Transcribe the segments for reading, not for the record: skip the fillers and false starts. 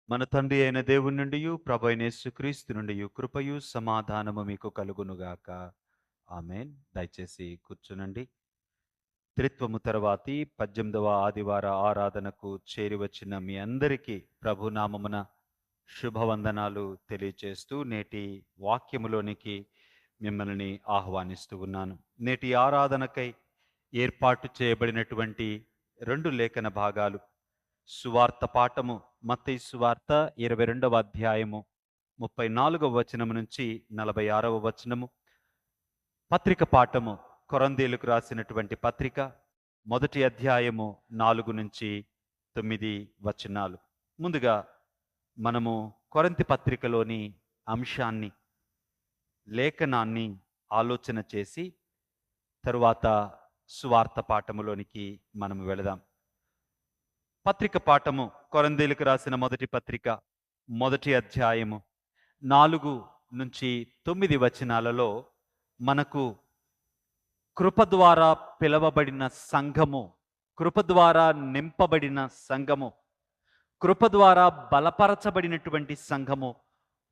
మన తండ్రి అయిన దేవుని నుండి ప్రభు అయిన యేసుక్రీస్తు నుండి కృపయు సమాధానము మీకు కలుగునుగాక. ఆమేన్. దయచేసి కూర్చునండి. త్రిత్వము తర్వాతి 18వ ఆదివార ఆరాధనకు చేరి వచ్చిన మీ అందరికీ ప్రభునామమున శుభవందనాలు తెలియచేస్తూ నేటి వాక్యములోనికి మిమ్మల్ని ఆహ్వానిస్తూ ఉన్నాను. నేటి ఆరాధనకై ఏర్పాటు చేయబడినటువంటి 2 లేఖన భాగాలు. సువార్త పాఠము మత్తయి సువార్త 22వ అధ్యాయము 34వ వచనము నుంచి 46వ వచనము. పత్రిక పాఠము కొరంథీయులకు రాసినటువంటి పత్రిక 1వ అధ్యాయము 4 నుంచి 9 వచనాలు. ముందుగా మనము కొరింథీ పత్రికలోని అంశాన్ని, లేఖనాన్ని ఆలోచన చేసి తరువాత సువార్త పాఠములోనికి మనము వెళదాం. పత్రిక పాఠము కొరంథీయులకు రాసిన మొదటి పత్రిక 1వ అధ్యాయము 4 నుంచి 9 వచనాలలో మనకు కృప ద్వారా పిలవబడిన సంఘము, కృప ద్వారా నింపబడిన సంఘము, కృప ద్వారా బలపరచబడినటువంటి సంఘము,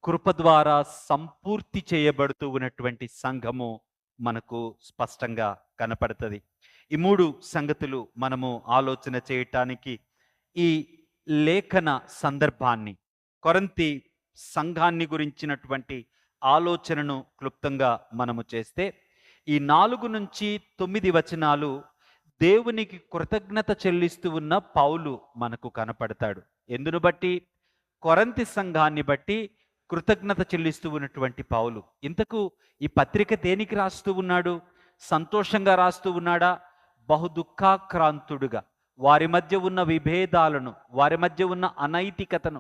కృప ద్వారా సంపూర్తి చేయబడుతూ ఉన్నటువంటి సంఘము మనకు స్పష్టంగా కనపడుతుంది. ఈ 3 సంగతులు మనము ఆలోచన చేయటానికి ఈ లేఖన సందర్భాన్ని, కొరింథీ సంఘాన్ని గురించినటువంటి ఆలోచనను క్లుప్తంగా మనము చేస్తే, ఈ 4 నుంచి 9 వచనాలు దేవునికి కృతజ్ఞత చెల్లిస్తూ ఉన్న పౌలు మనకు కనపడతాడు. ఎందును బట్టి? కొరింథీ సంఘాన్ని బట్టి కృతజ్ఞత చెల్లిస్తూ ఉన్నటువంటి పౌలు. ఇంతకు ఈ పత్రిక దేనికి రాస్తూ ఉన్నాడు? సంతోషంగా రాస్తూ ఉన్నాడా? బహు దుఃఖాక్రాంతుడుగా వారి మధ్య ఉన్న విభేదాలను, వారి మధ్య ఉన్న అనైతికతను,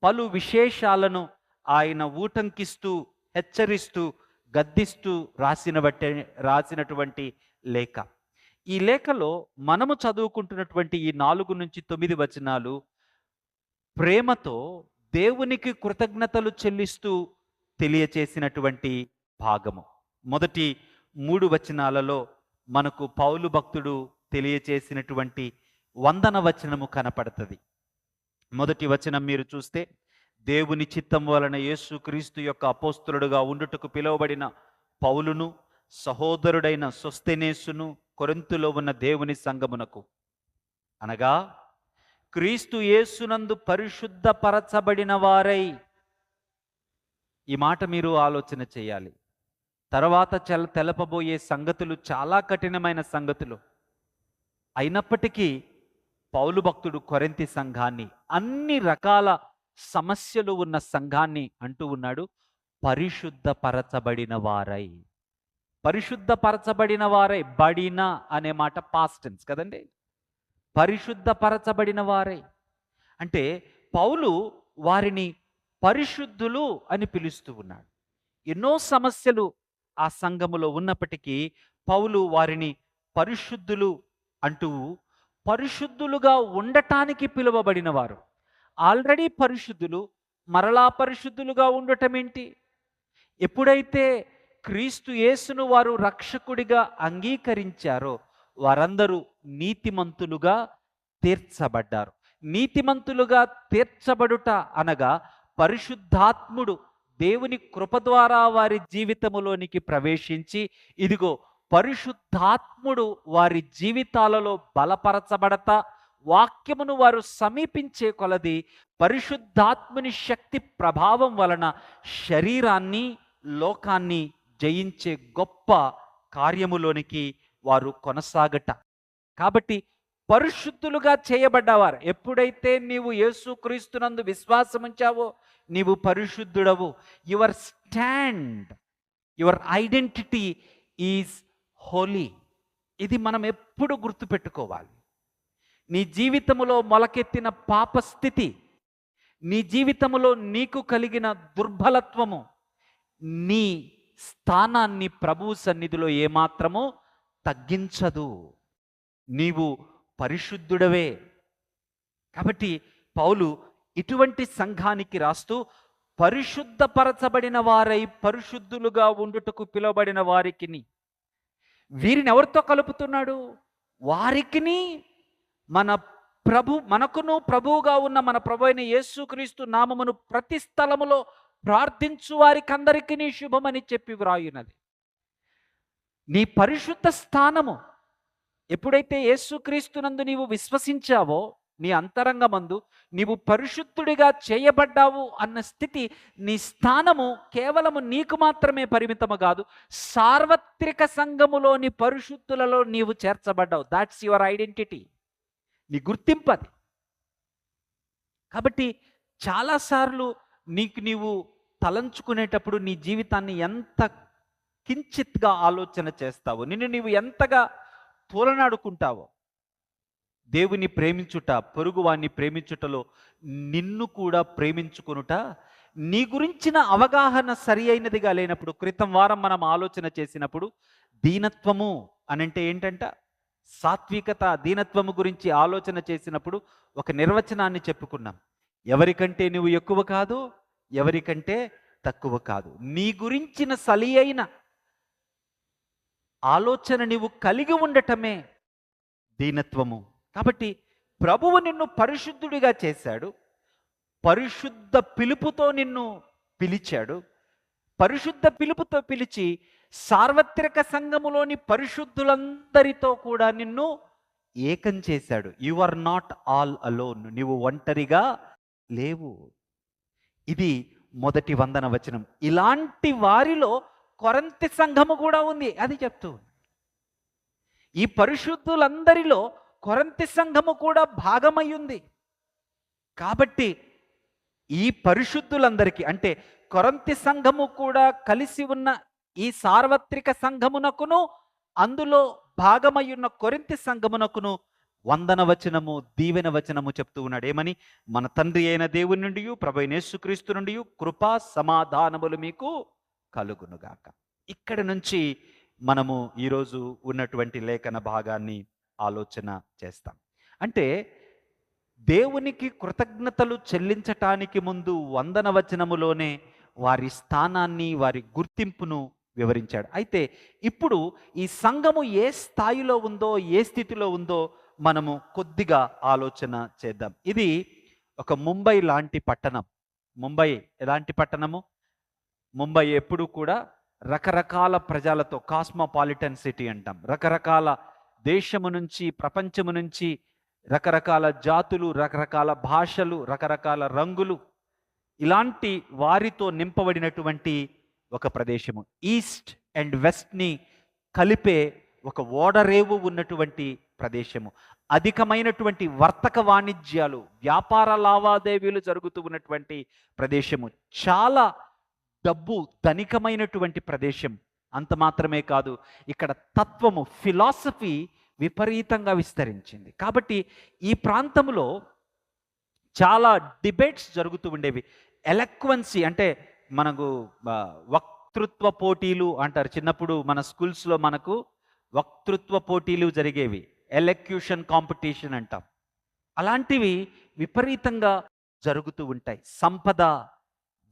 పలు విశేషాలను ఆయన ఊటంకిస్తూ, హెచ్చరిస్తూ, గద్దిస్తూ రాసినటువంటి లేఖ. ఈ లేఖలో మనము చదువుకుంటున్నటువంటి ఈ 4 నుంచి 9 వచనాలు ప్రేమతో దేవునికి కృతజ్ఞతలు చెల్లిస్తూ తెలియచేసినటువంటి భాగము. మొదటి 3 వచనాలలో మనకు పౌలు భక్తుడు తెలియచేసినటువంటి వందన వచనము కనపడుతుంది. మొదటి వచనం మీరు చూస్తే, దేవుని చిత్తం వలన యేసుక్రీస్తు యొక్క అపోస్తలుడుగా ఉండుటకు పిలువబడిన పౌలును, సహోదరుడైన సొస్తెనేసును, కొరింథులో ఉన్న దేవుని సంఘమునకు, అనగా క్రీస్తు యేసునందు పరిశుద్ధపరచబడిన వారై. ఈ మాట మీరు ఆలోచన చేయాలి. తర్వాత తెలపబోయే సంగతులు చాలా కఠినమైన సంగతులు అయినప్పటికీ పౌలు భక్తుడు కొరింథీ సంఘాన్ని, అన్ని రకాల సమస్యలు ఉన్న సంఘాన్ని అంటూ ఉన్నాడు, పరిశుద్ధపరచబడిన వారై. పరిశుద్ధపరచబడిన వారై, బడిన అనే మాట పాస్ట్ టెన్స్ కదండి. పరిశుద్ధపరచబడిన వారై అంటే పౌలు వారిని పరిశుద్ధులు అని పిలుస్తూ ఉన్నాడు. ఎన్నో సమస్యలు ఆ సంఘములో ఉన్నప్పటికీ పౌలు వారిని పరిశుద్ధులు అంటూ, పరిశుద్ధులుగా ఉండటానికి పిలువబడిన వారు. ఆల్రెడీ పరిశుద్ధులు, మరలా పరిశుద్ధులుగా ఉండటం ఏంటి? ఎప్పుడైతే క్రీస్తు యేసును వారు రక్షకుడిగా అంగీకరించారో వారందరూ నీతిమంతులుగా తీర్చబడ్డారు. నీతిమంతులుగా తీర్చబడుట అనగా పరిశుద్ధాత్ముడు దేవుని కృప ద్వారా వారి జీవితములోనికి ప్రవేశించి, ఇదిగో పరిశుద్ధాత్ముడు వారి జీవితాలలో బలపరచబడతా, వాక్యమును వారు సమీపించే కొలది పరిశుద్ధాత్ముని శక్తి ప్రభావం వలన శరీరాన్ని, లోకాన్ని జయించే గొప్ప కార్యములోనికి వారు కొనసాగట. కాబట్టి పరిశుద్ధులుగా చేయబడ్డవారు. ఎప్పుడైతే నీవు యేసుక్రీస్తునందు విశ్వాసం ఉంచావో నీవు పరిశుద్ధుడవు. Your stand, your identity is holy. ఇది మనం ఎప్పుడు గుర్తుపెట్టుకోవాలి. నీ జీవితములో మొలకెత్తిన పాపస్థితి, నీ జీవితములో నీకు కలిగిన దుర్బలత్వము నీ స్థానాన్ని ప్రభువు సన్నిధిలో ఏమాత్రమో తగ్గించదు. నీవు పరిశుద్ధుడవే. కాబట్టి పౌలు ఇటువంటి సంఘానికి రాస్తూ, పరిశుద్ధపరచబడిన వారై పరిశుద్ధులుగా ఉండుటకు పిలువబడిన వారికిని. వీరిని ఎవరితో కలుపుతున్నాడు? వారికిని మన మనకును ప్రభువుగా ఉన్న మన ప్రభు అయిన యేసుక్రీస్తు నామమును ప్రతి స్థలములో ప్రార్థించు వారికందరికీ శుభమని చెప్పి వ్రాయున్నది. నీ పరిశుద్ధ స్థానము ఎప్పుడైతే యేసుక్రీస్తునందు నీవు విశ్వసించావో, నీ అంతరంగమందు నీవు పరిశుద్ధుడిగా చేయబడ్డావు అన్న స్థితి, నీ స్థానము కేవలము నీకు మాత్రమే పరిమితము కాదు, సార్వత్రిక సంఘములోని పరిశుద్ధులలో నీవు చేర్చబడ్డావు. దాట్స్ యువర్ ఐడెంటిటీ, నీ గుర్తింపు అది. కాబట్టి చాలాసార్లు నీవు తలంచుకునేటప్పుడు నీ జీవితాన్ని ఎంత కించిత్గా ఆలోచన చేస్తావో, నిన్ను నీవు ఎంతగా తోలనాడుకుంటావో. దేవుని ప్రేమించుట, పొరుగువాన్ని ప్రేమించుటలో నిన్ను కూడా ప్రేమించుకొనుట, నీ గురించిన అవగాహన సరి అయినదిగా లేనప్పుడు, క్రితం వారం మనం ఆలోచన చేసినప్పుడు దీనత్వము అనంటే ఏంటంట, సాత్వికత, దీనత్వము గురించి ఆలోచన చేసినప్పుడు ఒక నిర్వచనాన్ని చెప్పుకున్నాం. ఎవరికంటే నువ్వు ఎక్కువ కాదు, ఎవరికంటే తక్కువ కాదు. నీ గురించిన సలి అయిన ఆలోచన నీవు కలిగి ఉండటమే దీనత్వము. కాబట్టి ప్రభువు నిన్ను పరిశుద్ధుడిగా చేశాడు, పరిశుద్ధ పిలుపుతో నిన్ను పిలిచాడు, పరిశుద్ధ పిలుపుతో పిలిచి సార్వత్రిక సంఘములోని పరిశుద్ధులందరితో కూడా నిన్ను ఏకం చేశాడు. You are not all alone, నీవు ఒంటరిగా లేవు. ఇది మొదటి వందన వచనం. ఇలాంటి వారిలో కొరింథీ సంఘము కూడా ఉంది, అది చెప్తూ. ఈ పరిశుద్ధులందరిలో కొరింథీ సంఘము కూడా భాగమయ్యుంది. కాబట్టి ఈ పరిశుద్ధులందరికీ, అంటే కొరింథీ సంఘము కూడా కలిసి ఉన్న ఈ సార్వత్రిక సంఘమునకును, అందులో భాగమయ్యున్న కొరింథీ సంఘమునకును వందన వచనము, దీవెన వచనము చెప్తూ ఉన్నాడు. ఏమని? మన తండ్రి అయిన దేవుని నుండి, ప్రభు అయిన యేసుక్రీస్తు నుండి కృపా సమాధానములు మీకు కలుగునుగాక. ఇక్కడి నుంచి మనము ఈరోజు ఉన్నటువంటి లేఖన భాగాన్ని ఆలోచన చేస్తాం. అంటే దేవునికి కృతజ్ఞతలు చెల్లించటానికి ముందు వందన వచనములోనే వారి స్థానాన్ని, వారి గుర్తింపును వివరించాడు. అయితే ఇప్పుడు ఈ సంఘము ఏ స్థాయిలో ఉందో, ఏ స్థితిలో ఉందో మనము కొద్దిగా ఆలోచన చేద్దాం. ఇది ఒక ముంబై లాంటి పట్టణం. ముంబై ఎలాంటి పట్టణము? ముంబై ఎప్పుడు కూడా రకరకాల ప్రజలతో, కాస్మోపాలిటన్ సిటీ అంటాం. రకరకాల దేశము నుంచి, ప్రపంచము నుంచి రకరకాల జాతులు, రకరకాల భాషలు, రకరకాల రంగులు, ఇలాంటి వారితో నింపబడినటువంటి ఒక ప్రదేశము. ఈస్ట్ అండ్ వెస్ట్ని కలిపే ఒక ఓడరేవు ఉన్నటువంటి ప్రదేశము. అధికమైనటువంటి వర్తక వాణిజ్యాలు, వ్యాపార లావాదేవీలు జరుగుతూ ఉన్నటువంటి ప్రదేశము. చాలా డబ్బు, ధనికమైనటువంటి ప్రదేశం. అంత మాత్రమే కాదు, ఇక్కడ తత్వము, ఫిలాసఫీ విపరీతంగా విస్తరించింది. కాబట్టి ఈ ప్రాంతంలో చాలా డిబేట్స్ జరుగుతూ ఉండేవి. ఎలక్వెన్సీ అంటే మనకు వక్తృత్వ పోటీలు అంటారు. చిన్నప్పుడు మన స్కూల్స్లో మనకు వక్తృత్వ పోటీలు జరిగేవి, ఎలక్యూషన్ కాంపిటీషన్ అంటాం. అలాంటివి విపరీతంగా జరుగుతూ ఉంటాయి. సంపద,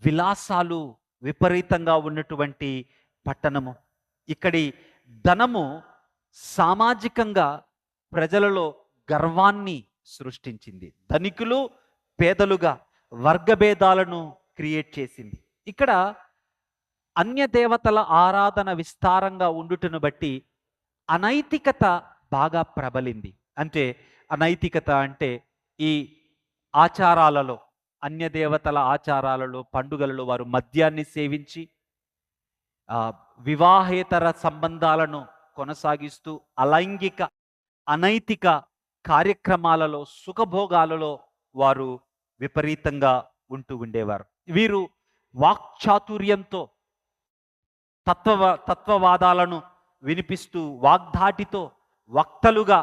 విలాసాలు విపరీతంగా ఉన్నటువంటి పట్టణము. ఇక్కడి ధనము సామాజికంగా ప్రజలలో గర్వాన్ని సృష్టించింది. ధనికులు, పేదలుగా వర్గభేదాలను క్రియేట్ చేసింది. ఇక్కడ అన్య దేవతల ఆరాధన విస్తారంగా ఉండుటను బట్టి అనైతికత బాగా ప్రబలింది. అంటే అనైతికత అంటే ఈ ఆచారాలలో, అన్య దేవతల ఆచారాలలో, పండుగలలో వారు మద్యాన్ని సేవించి వివాహేతర సంబంధాలను కొనసాగిస్తూ అలైంగిక అనైతిక కార్యక్రమాలలో, సుఖభోగాలలో వారు విపరీతంగా ఉంటూ ఉండేవారు. వీరు వాక్చాతుర్యంతో తత్వవాదాలను వినిపిస్తూ, వాగ్ధాటితో వక్తలుగా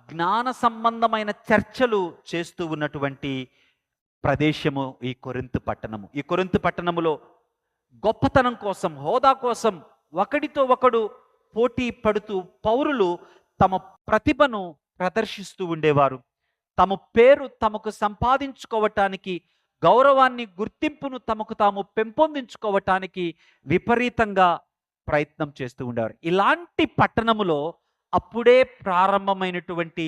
జ్ఞాన సంబంధమైన చర్చలు చేస్తూ ఉన్నటువంటి ప్రదేశము ఈ కొరింథు పట్టణము. ఈ కొరింథు పట్టణములో గొప్పతనం కోసం, హోదా కోసం ఒకడితో ఒకడు పోటీ పడుతూ పౌరులు తమ ప్రతిభను ప్రదర్శిస్తూ ఉండేవారు. తమ పేరు తమకు సంపాదించుకోవటానికి, గౌరవాన్ని, గుర్తింపును తమకు తాము పెంపొందించుకోవటానికి విపరీతంగా ప్రయత్నం చేస్తూ ఉండేవారు. ఇలాంటి పట్టణములో అప్పుడే ప్రారంభమైనటువంటి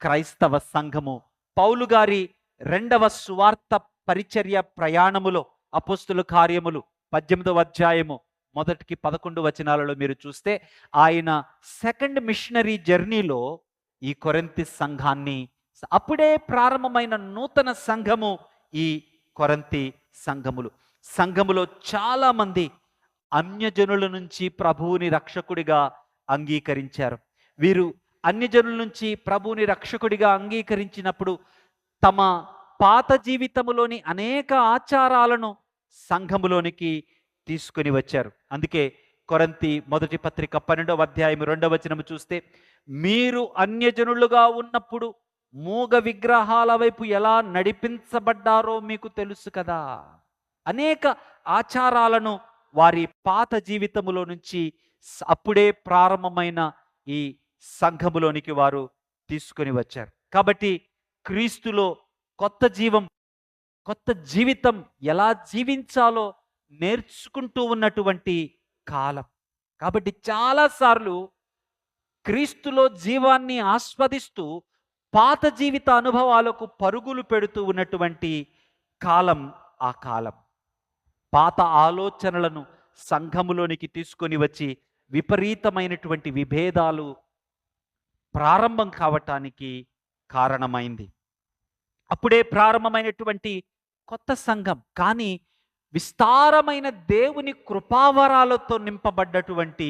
క్రైస్తవ సంఘము పౌలు గారి రెండవ సువార్త పరిచర్య ప్రయాణములో అపోస్తుల కార్యములు 18వ అధ్యాయము 1-11 వచనాలలో మీరు చూస్తే ఆయన సెకండ్ మిషనరీ జర్నీలో ఈ కొరింథీ సంఘాన్ని, అప్పుడే ప్రారంభమైన నూతన సంఘము ఈ కొరింథీ సంఘములో చాలా మంది అన్యజనుల నుంచి ప్రభువుని రక్షకుడిగా అంగీకరించారు. వీరు అన్యజనుల నుంచి ప్రభువుని రక్షకుడిగా అంగీకరించినప్పుడు తమ పాత జీవితములోని అనేక ఆచారాలను సంఘములోనికి తీసుకొని వచ్చారు. అందుకే కొరింథీ మొదటి పత్రిక 12వ అధ్యాయం 2వ వచనము చూస్తే, మీరు అన్యజనులుగా ఉన్నప్పుడు మూగ విగ్రహాల వైపు ఎలా నడిపించబడ్డారో మీకు తెలుసు కదా. అనేక ఆచారాలను వారి పాత జీవితములో నుంచి అప్పుడే ప్రారంభమైన ఈ సంఘములోనికి వారు తీసుకొని వచ్చారు. కాబట్టి క్రీస్తులో కొత్త జీవితం ఎలా జీవించాలో నేర్చుకుంటూ ఉన్నటువంటి కాలం. కాబట్టి చాలాసార్లు క్రీస్తులో జీవాన్ని ఆస్వాదిస్తూ పాత జీవిత అనుభవాలకు పరుగులు పెడుతూ ఉన్నటువంటి కాలం ఆ కాలం. పాత ఆలోచనలను సంఘములోనికి తీసుకొని వచ్చి విపరీతమైనటువంటి విభేదాలు ప్రారంభం కావటానికి కారణమైంది. అప్పుడే ప్రారంభమైనటువంటి కొత్త సంఘం, కానీ విస్తారమైన దేవుని కృపావరాలతో నింపబడ్డటువంటి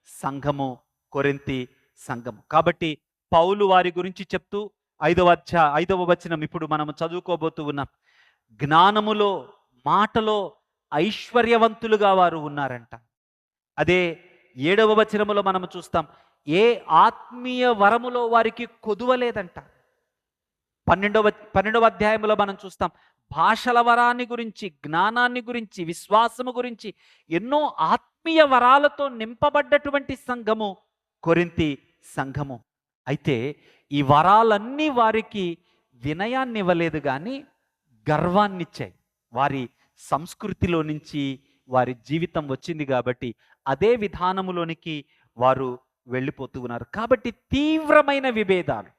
సంఘము కొరింథీ సంఘము. కాబట్టి పౌలు వారి గురించి చెప్తూ 5వ వచనం ఇప్పుడు మనం చదువుకోబోతూ ఉన్నాం. జ్ఞానములో, మాటలో ఐశ్వర్యవంతులుగా వారు ఉన్నారంట. అదే 7వ వచనములో మనం చూస్తాం, ఏ ఆత్మీయ వరములో వారికి కొదువలేదంట. 12వ అధ్యాయంలో మనం చూస్తాం, భాషల వరాన్ని గురించి, జ్ఞానాన్ని గురించి, విశ్వాసము గురించి ఎన్నో ఆత్మీయ వరాలతో నింపబడ్డటువంటి సంఘము కొరింథీ సంఘము. అయితే ఈ వరాలన్నీ వారికి వినయాన్ని ఇవ్వలేదు, కానీ గర్వాన్నిచ్చాయి. వారి సంస్కృతిలో నుంచి వారి జీవితం వచ్చింది కాబట్టి అదే విధానములోనికి వారు వెళ్ళిపోతూ ఉన్నారు. కాబట్టి తీవ్రమైన విభేదాలు,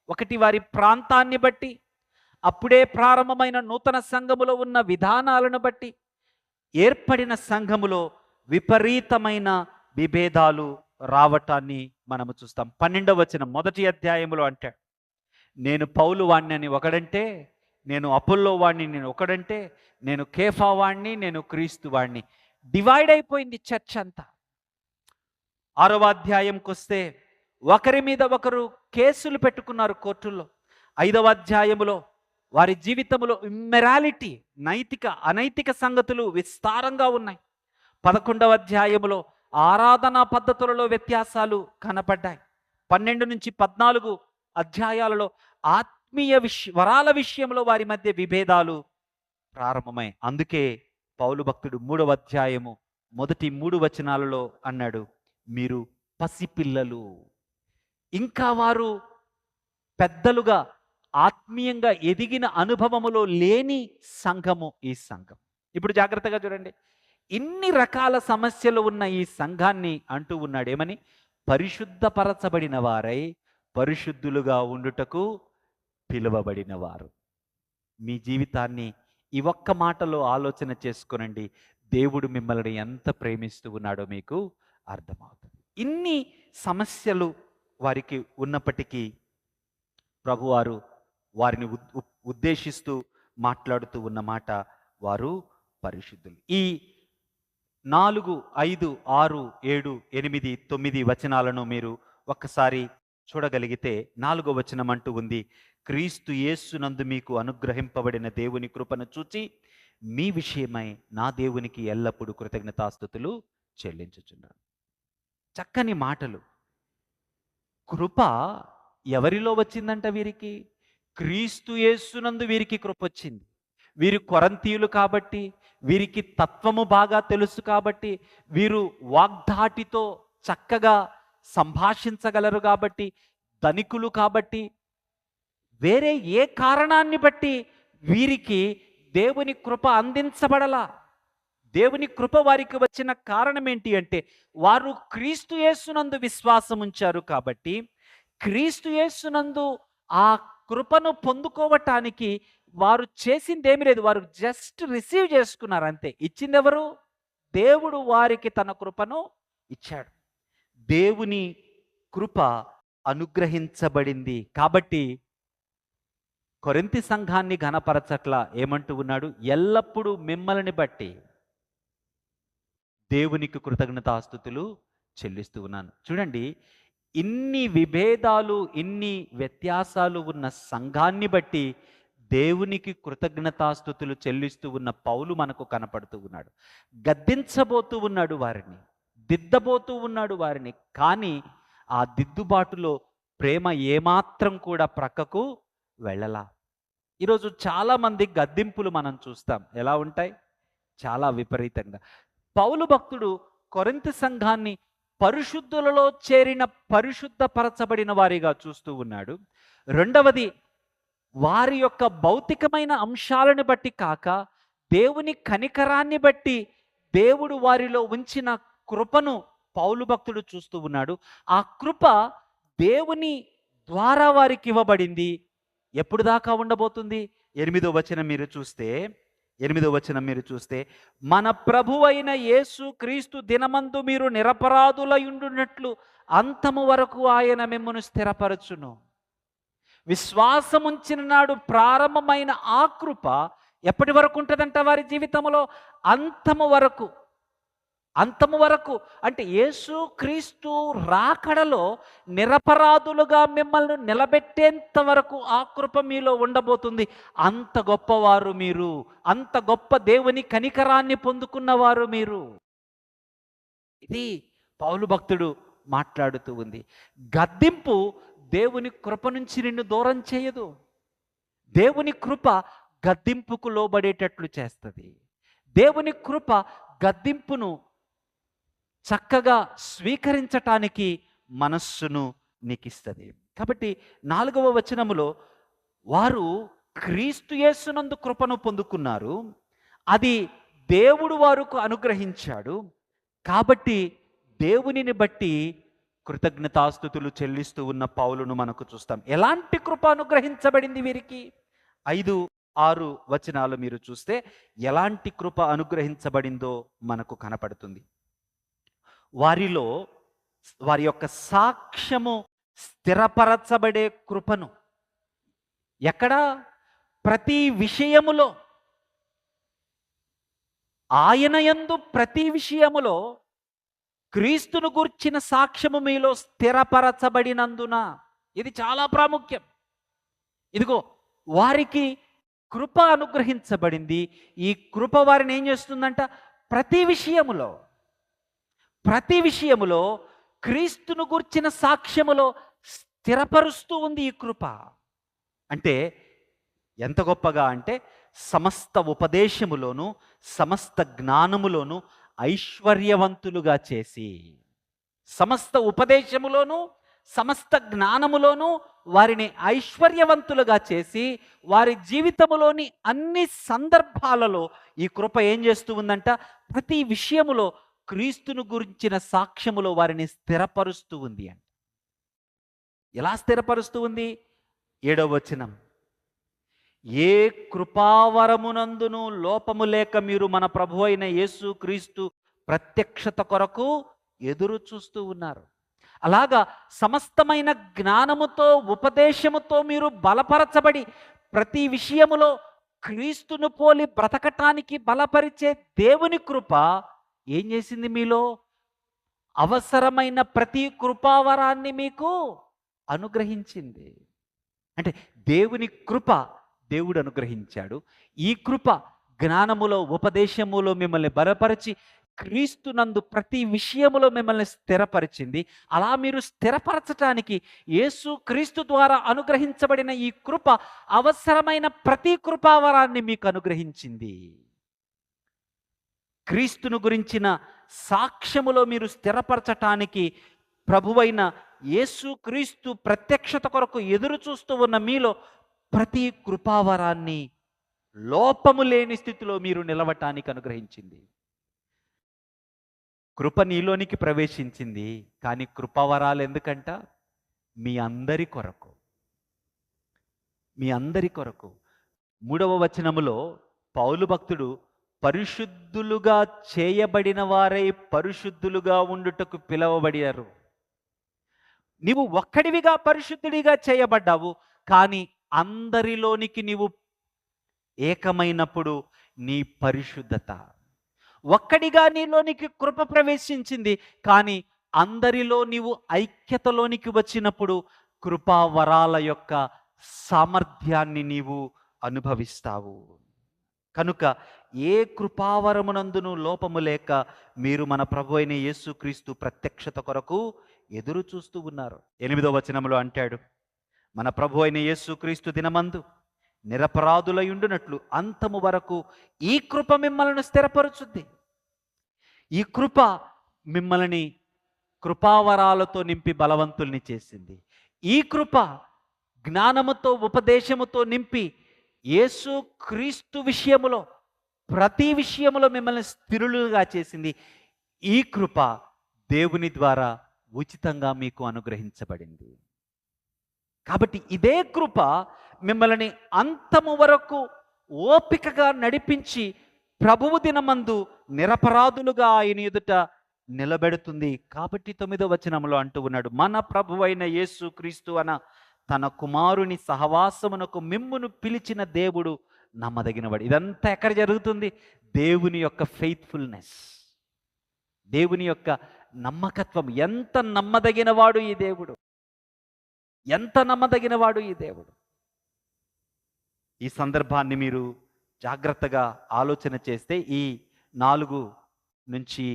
ఒకటి వారి ప్రాంతాన్ని బట్టి, అప్పుడే ప్రారంభమైన నూతన సంఘములో ఉన్న విధానాలను బట్టి ఏర్పడిన సంఘములో విపరీతమైన విభేదాలు రావటాన్ని మనము చూస్తాం. 12వ వచనం మొదటి అధ్యాయములో అంటాడు, నేను పౌలు వాణ్ణి అని ఒకడంటే, నేను అపోల్లో వాణ్ణి నేను ఒకడంటే, నేను కేఫా వాణ్ణి, నేను క్రీస్తు వాణ్ణి. డివైడ్ అయిపోయింది చర్చ్ అంతా. 6వ అధ్యాయంకి వస్తే ఒకరి మీద ఒకరు కేసులు పెట్టుకున్నారు కోర్టుల్లో. 5వ అధ్యాయములో వారి జీవితంలో ఇమ్మెరాలిటీ, అనైతిక సంగతులు విస్తారంగా ఉన్నాయి. 11వ అధ్యాయములో ఆరాధనా పద్ధతులలో వ్యత్యాసాలు కనపడ్డాయి. 12-14 అధ్యాయాలలో ఆత్మీయ వరాల విషయంలో వారి మధ్య విభేదాలు ప్రారంభమై, అందుకే పౌలు భక్తుడు 3వ అధ్యాయము మొదటి 3 వచనాలలో అన్నాడు, మీరు పసిపిల్లలు, ఇంకా వారు పెద్దలుగా ఆత్మీయంగా ఎదిగిన అనుభవములో లేని సంఘము ఈ సంఘం. ఇప్పుడు జాగ్రత్తగా చూడండి, ఇన్ని రకాల సమస్యలు ఉన్న ఈ సంఘాన్ని అంటూ ఉన్నాడు ఏమని, పరిశుద్ధపరచబడిన వారై పరిశుద్ధులుగా ఉండుటకు పిలువబడిన వారు. మీ జీవితాన్ని ఈ ఒక్క మాటలో ఆలోచన చేసుకోనండి, దేవుడు మిమ్మల్ని ఎంత ప్రేమిస్తూ ఉన్నాడో మీకు అర్థమవుతుంది. ఇన్ని సమస్యలు వారికి ఉన్నప్పటికీ ప్రభువారు వారిని ఉద్దేశిస్తూ మాట్లాడుతూ ఉన్న మాట, వారు పరిశుద్ధులు. ఈ 4, 5, 6, 7, 8, 9 వచనాలను మీరు ఒక్కసారి చూడగలిగితే 4వ వచనం అంటూ ఉంది, క్రీస్తు యేసునందు మీకు అనుగ్రహింపబడిన దేవుని కృపను చూచి మీ విషయమై నా దేవునికి ఎల్లప్పుడూ కృతజ్ఞతాస్తుతులు చెల్లించుచున్నాను. చక్కని మాటలు. కృప ఎవరిలో వచ్చిందంట వీరికి? క్రీస్తు యేసునందు వీరికి కృప వచ్చింది. వీరు కొరంతీయులు కాబట్టి, వీరికి తత్వము బాగా తెలుసు కాబట్టి, వీరు వాగ్ధాటితో చక్కగా సంభాషించగలరు కాబట్టి, ధనికులు కాబట్టి, వేరే ఏ కారణాన్ని బట్టి వీరికి దేవుని కృప అందించబడలా. దేవుని కృప వారికి వచ్చిన కారణం ఏంటి అంటే, వారు క్రీస్తు యేసునందు విశ్వాసం ఉంచారు కాబట్టి, క్రీస్తు యేసునందు ఆ కృపను పొందుకోవటానికి వారు చేసిందేమీ లేదు. వారు జస్ట్ రిసీవ్ చేసుకున్నారు అంతే. ఇచ్చిందెవరు? దేవుడు వారికి తన కృపను ఇచ్చాడు. దేవుని కృప అనుగ్రహించబడింది. కాబట్టి కొరింథీ సంఘాన్ని ఘనపరచట్లా ఏమంటూ ఉన్నాడు? ఎల్లప్పుడూ మిమ్మల్ని బట్టి దేవునికి కృతజ్ఞతాస్తుతులు చెల్లిస్తూ ఉన్నాను. చూడండి, ఇన్ని విభేదాలు, ఇన్ని వ్యత్యాసాలు ఉన్న సంఘాన్ని బట్టి దేవునికి కృతజ్ఞతాస్తుతులు చెల్లిస్తూ ఉన్న పౌలు మనకు కనపడుతూ ఉన్నాడు. గద్దించబోతూ ఉన్నాడు వారిని, దిద్దబోతూ ఉన్నాడు వారిని. కానీ ఆ దిద్దుబాటులో ప్రేమ ఏమాత్రం కూడా ప్రక్కకు వెళ్ళలా. ఈరోజు చాలామంది గద్దింపులు మనం చూస్తాం. ఎలా ఉంటాయి? చాలా విపరీతంగా. పౌలు భక్తుడు కొరింథీ సంఘాన్ని పరిశుద్ధులలో చేరిన, పరిశుద్ధపరచబడిన వారిగా చూస్తూ ఉన్నాడు. రెండవది, వారి యొక్క భౌతికమైన అంశాలను బట్టి కాక దేవుని కనికరాన్ని బట్టి దేవుడు వారిలో ఉంచిన కృపను పౌలు భక్తుడు చూస్తూ ఉన్నాడు. ఆ కృప దేవుని ద్వారా వారికి ఇవ్వబడింది. ఎప్పుడు దాకా ఉండబోతుంది? 8వ వచనం మీరు చూస్తే మన ప్రభువైన యేసు క్రీస్తు దినమందు మీరు నిరపరాధులయుండునట్లు అంతము వరకు ఆయన మిమ్మును స్థిరపరచును. విశ్వాసముంచిన నాడు ప్రారంభమైన ఆ కృప ఎప్పటి వరకు ఉంటుందంట వారి జీవితంలో? అంతము వరకు. అంతము వరకు అంటే యేసు క్రీస్తు రాకడలో నిరపరాధులుగా మిమ్మల్ని నిలబెట్టేంత వరకు ఆ కృప మీలో ఉండబోతుంది. అంత గొప్పవారు మీరు, అంత గొప్ప దేవుని కనికరాన్ని పొందుకున్నవారు మీరు. ఇది పౌలు భక్తుడు మాట్లాడుతూ ఉంది. గద్దింపు దేవుని కృప నుంచి నిన్ను దూరం చేయదు. దేవుని కృప గద్దింపుకు లోబడేటట్లు చేస్తుంది. దేవుని కృప గద్దింపును చక్కగా స్వీకరించటానికి మనస్సును నీకిస్తుంది. కాబట్టి 4వ వచనములో వారు క్రీస్తు యేసునందు కృపను పొందుకున్నారు. అది దేవుడు వారికి అనుగ్రహించాడు. కాబట్టి దేవునిని బట్టి కృతజ్ఞతాస్తుతులు చెల్లిస్తూ ఉన్న పౌలును మనకు చూస్తాం. ఎలాంటి కృప అనుగ్రహించబడింది వీరికి? 5, 6 వచనాలు మీరు చూస్తే ఎలాంటి కృప అనుగ్రహించబడిందో మనకు కనపడుతుంది. వారిలో వారి యొక్క సాక్ష్యము స్థిరపరచబడే కృపను, ఎక్కడ? ప్రతి విషయములో, ఆయన యందు ప్రతి విషయములో క్రీస్తును గూర్చిన సాక్ష్యము మీలో స్థిరపరచబడినందున. ఇది చాలా ప్రాముఖ్యం. ఇదిగో వారికి కృప అనుగ్రహించబడింది. ఈ కృప వారిని ఏం చేస్తుందంట? ప్రతి విషయములో క్రీస్తును గూర్చిన సాక్ష్యములో స్థిరపరుస్తూ ఉంది ఈ కృప. అంటే ఎంత గొప్పగా అంటే సమస్త ఉపదేశములోను, సమస్త జ్ఞానములోను ఐశ్వర్యవంతులుగా చేసి, సమస్త ఉపదేశములోను, సమస్త జ్ఞానములోను వారిని ఐశ్వర్యవంతులుగా చేసి, వారి జీవితములోని అన్ని సందర్భాలలో ఈ కృప ఏం చేస్తూ ఉందంట? ప్రతి విషయములో క్రీస్తును గురించిన సాక్ష్యములో వారిని స్థిరపరుస్తూ ఉంది అంట. ఎలా స్థిరపరుస్తూ ఉంది? 7వ వచనం, ఏ కృపావరమునందును లోపము లేక మీరు మన ప్రభువైన యేసు క్రీస్తు ప్రత్యక్షత కొరకు ఎదురు చూస్తూ ఉన్నారు. అలాగా సమస్తమైన జ్ఞానముతో, ఉపదేశముతో మీరు బలపరచబడి ప్రతి విషయములో క్రీస్తును పోలి బ్రతకటానికి బలపరిచే దేవుని కృప ఏం చేసింది? మీలో అవసరమైన ప్రతి కృపావరాన్ని మీకు అనుగ్రహించింది. అంటే దేవుని కృప దేవుడు అనుగ్రహించాడు. ఈ కృప జ్ఞానములో, ఉపదేశములో మిమ్మల్ని బలపరిచి క్రీస్తునందు ప్రతి విషయములో మిమ్మల్ని స్థిరపరిచింది. అలా మీరు స్థిరపరచటానికి యేసు క్రీస్తు ద్వారా అనుగ్రహించబడిన ఈ కృప అవసరమైన ప్రతి కృపావరాన్ని మీకు అనుగ్రహించింది. క్రీస్తును గురించిన సాక్ష్యములో మీరు స్థిరపరచటానికి ప్రభువైన యేసు క్రీస్తు ప్రత్యక్షత కొరకు ఎదురు చూస్తూ ఉన్న మీలో ప్రతి కృపావరాన్ని లోపము లేని స్థితిలో మీరు నిలవటానికి అనుగ్రహించింది. కృప నీలోనికి ప్రవేశించింది. కానీ కృపావరాలు ఎందుకంట? మీ అందరి కొరకు. మీ అందరి కొరకు. 3వ వచనములో పౌలు భక్తుడు పరిశుద్ధులుగా చేయబడిన వారై పరిశుద్ధులుగా ఉండుటకు పిలవబడినారు. నీవు ఒక్కడివిగా పరిశుద్ధుడిగా చేయబడ్డావు, కానీ అందరిలోనికి నీవు ఏకమైనప్పుడు నీ పరిశుద్ధత, ఒక్కడిగా నీలోనికి కృప ప్రవేశించింది, కానీ అందరిలో నీవు ఐక్యతలోనికి వచ్చినప్పుడు కృపా వరాల యొక్క సామర్థ్యాన్ని నీవు అనుభవిస్తావు. కనుక ఏ కృపావరమునందును లోపము లేక మీరు మన ప్రభు అయిన యేసుక్రీస్తు ప్రత్యక్షత కొరకు ఎదురు చూస్తూ ఉన్నారు. 8వ వచనములో అంటాడు, మన ప్రభు అయిన యేసుక్రీస్తు దినమందు నిరపరాధులయుండునట్లు అంతము వరకు ఈ కృప మిమ్మల్ని స్థిరపరుచుద్ది. ఈ కృప మిమ్మల్ని కృపావరాలతో నింపి బలవంతుల్ని చేసింది. ఈ కృప జ్ఞానముతో ఉపదేశముతో నింపి యేసు క్రీస్తు విషయములో ప్రతి విషయములో మిమ్మల్ని స్థిరులుగా చేసింది. ఈ కృప దేవుని ద్వారా ఉచితంగా మీకు అనుగ్రహించబడింది. కాబట్టి ఇదే కృప మిమ్మల్ని అంతము వరకు ఓపికగా నడిపించి ప్రభువు దినమందు నిరపరాధులుగా ఆయన ఎదుట నిలబెడుతుంది. కాబట్టి 9వ వచనంలో అంటూ ఉన్నాడు, మన ప్రభువైన యేసు క్రీస్తు అన తన కుమారుని సహవాసమునకు మిమ్మును పిలిచిన దేవుడు నమ్మదగినవాడు. ఇదంతా ఎక్కడ జరుగుతుంది? దేవుని యొక్క ఫెయిత్ఫుల్నెస్, దేవుని యొక్క నమ్మకత్వం. ఎంత నమ్మదగినవాడు ఈ దేవుడు, ఎంత నమ్మదగినవాడు ఈ దేవుడు. ఈ సందర్భాన్ని మీరు జాగ్రత్తగా ఆలోచన చేస్తే ఈ 4 నుంచి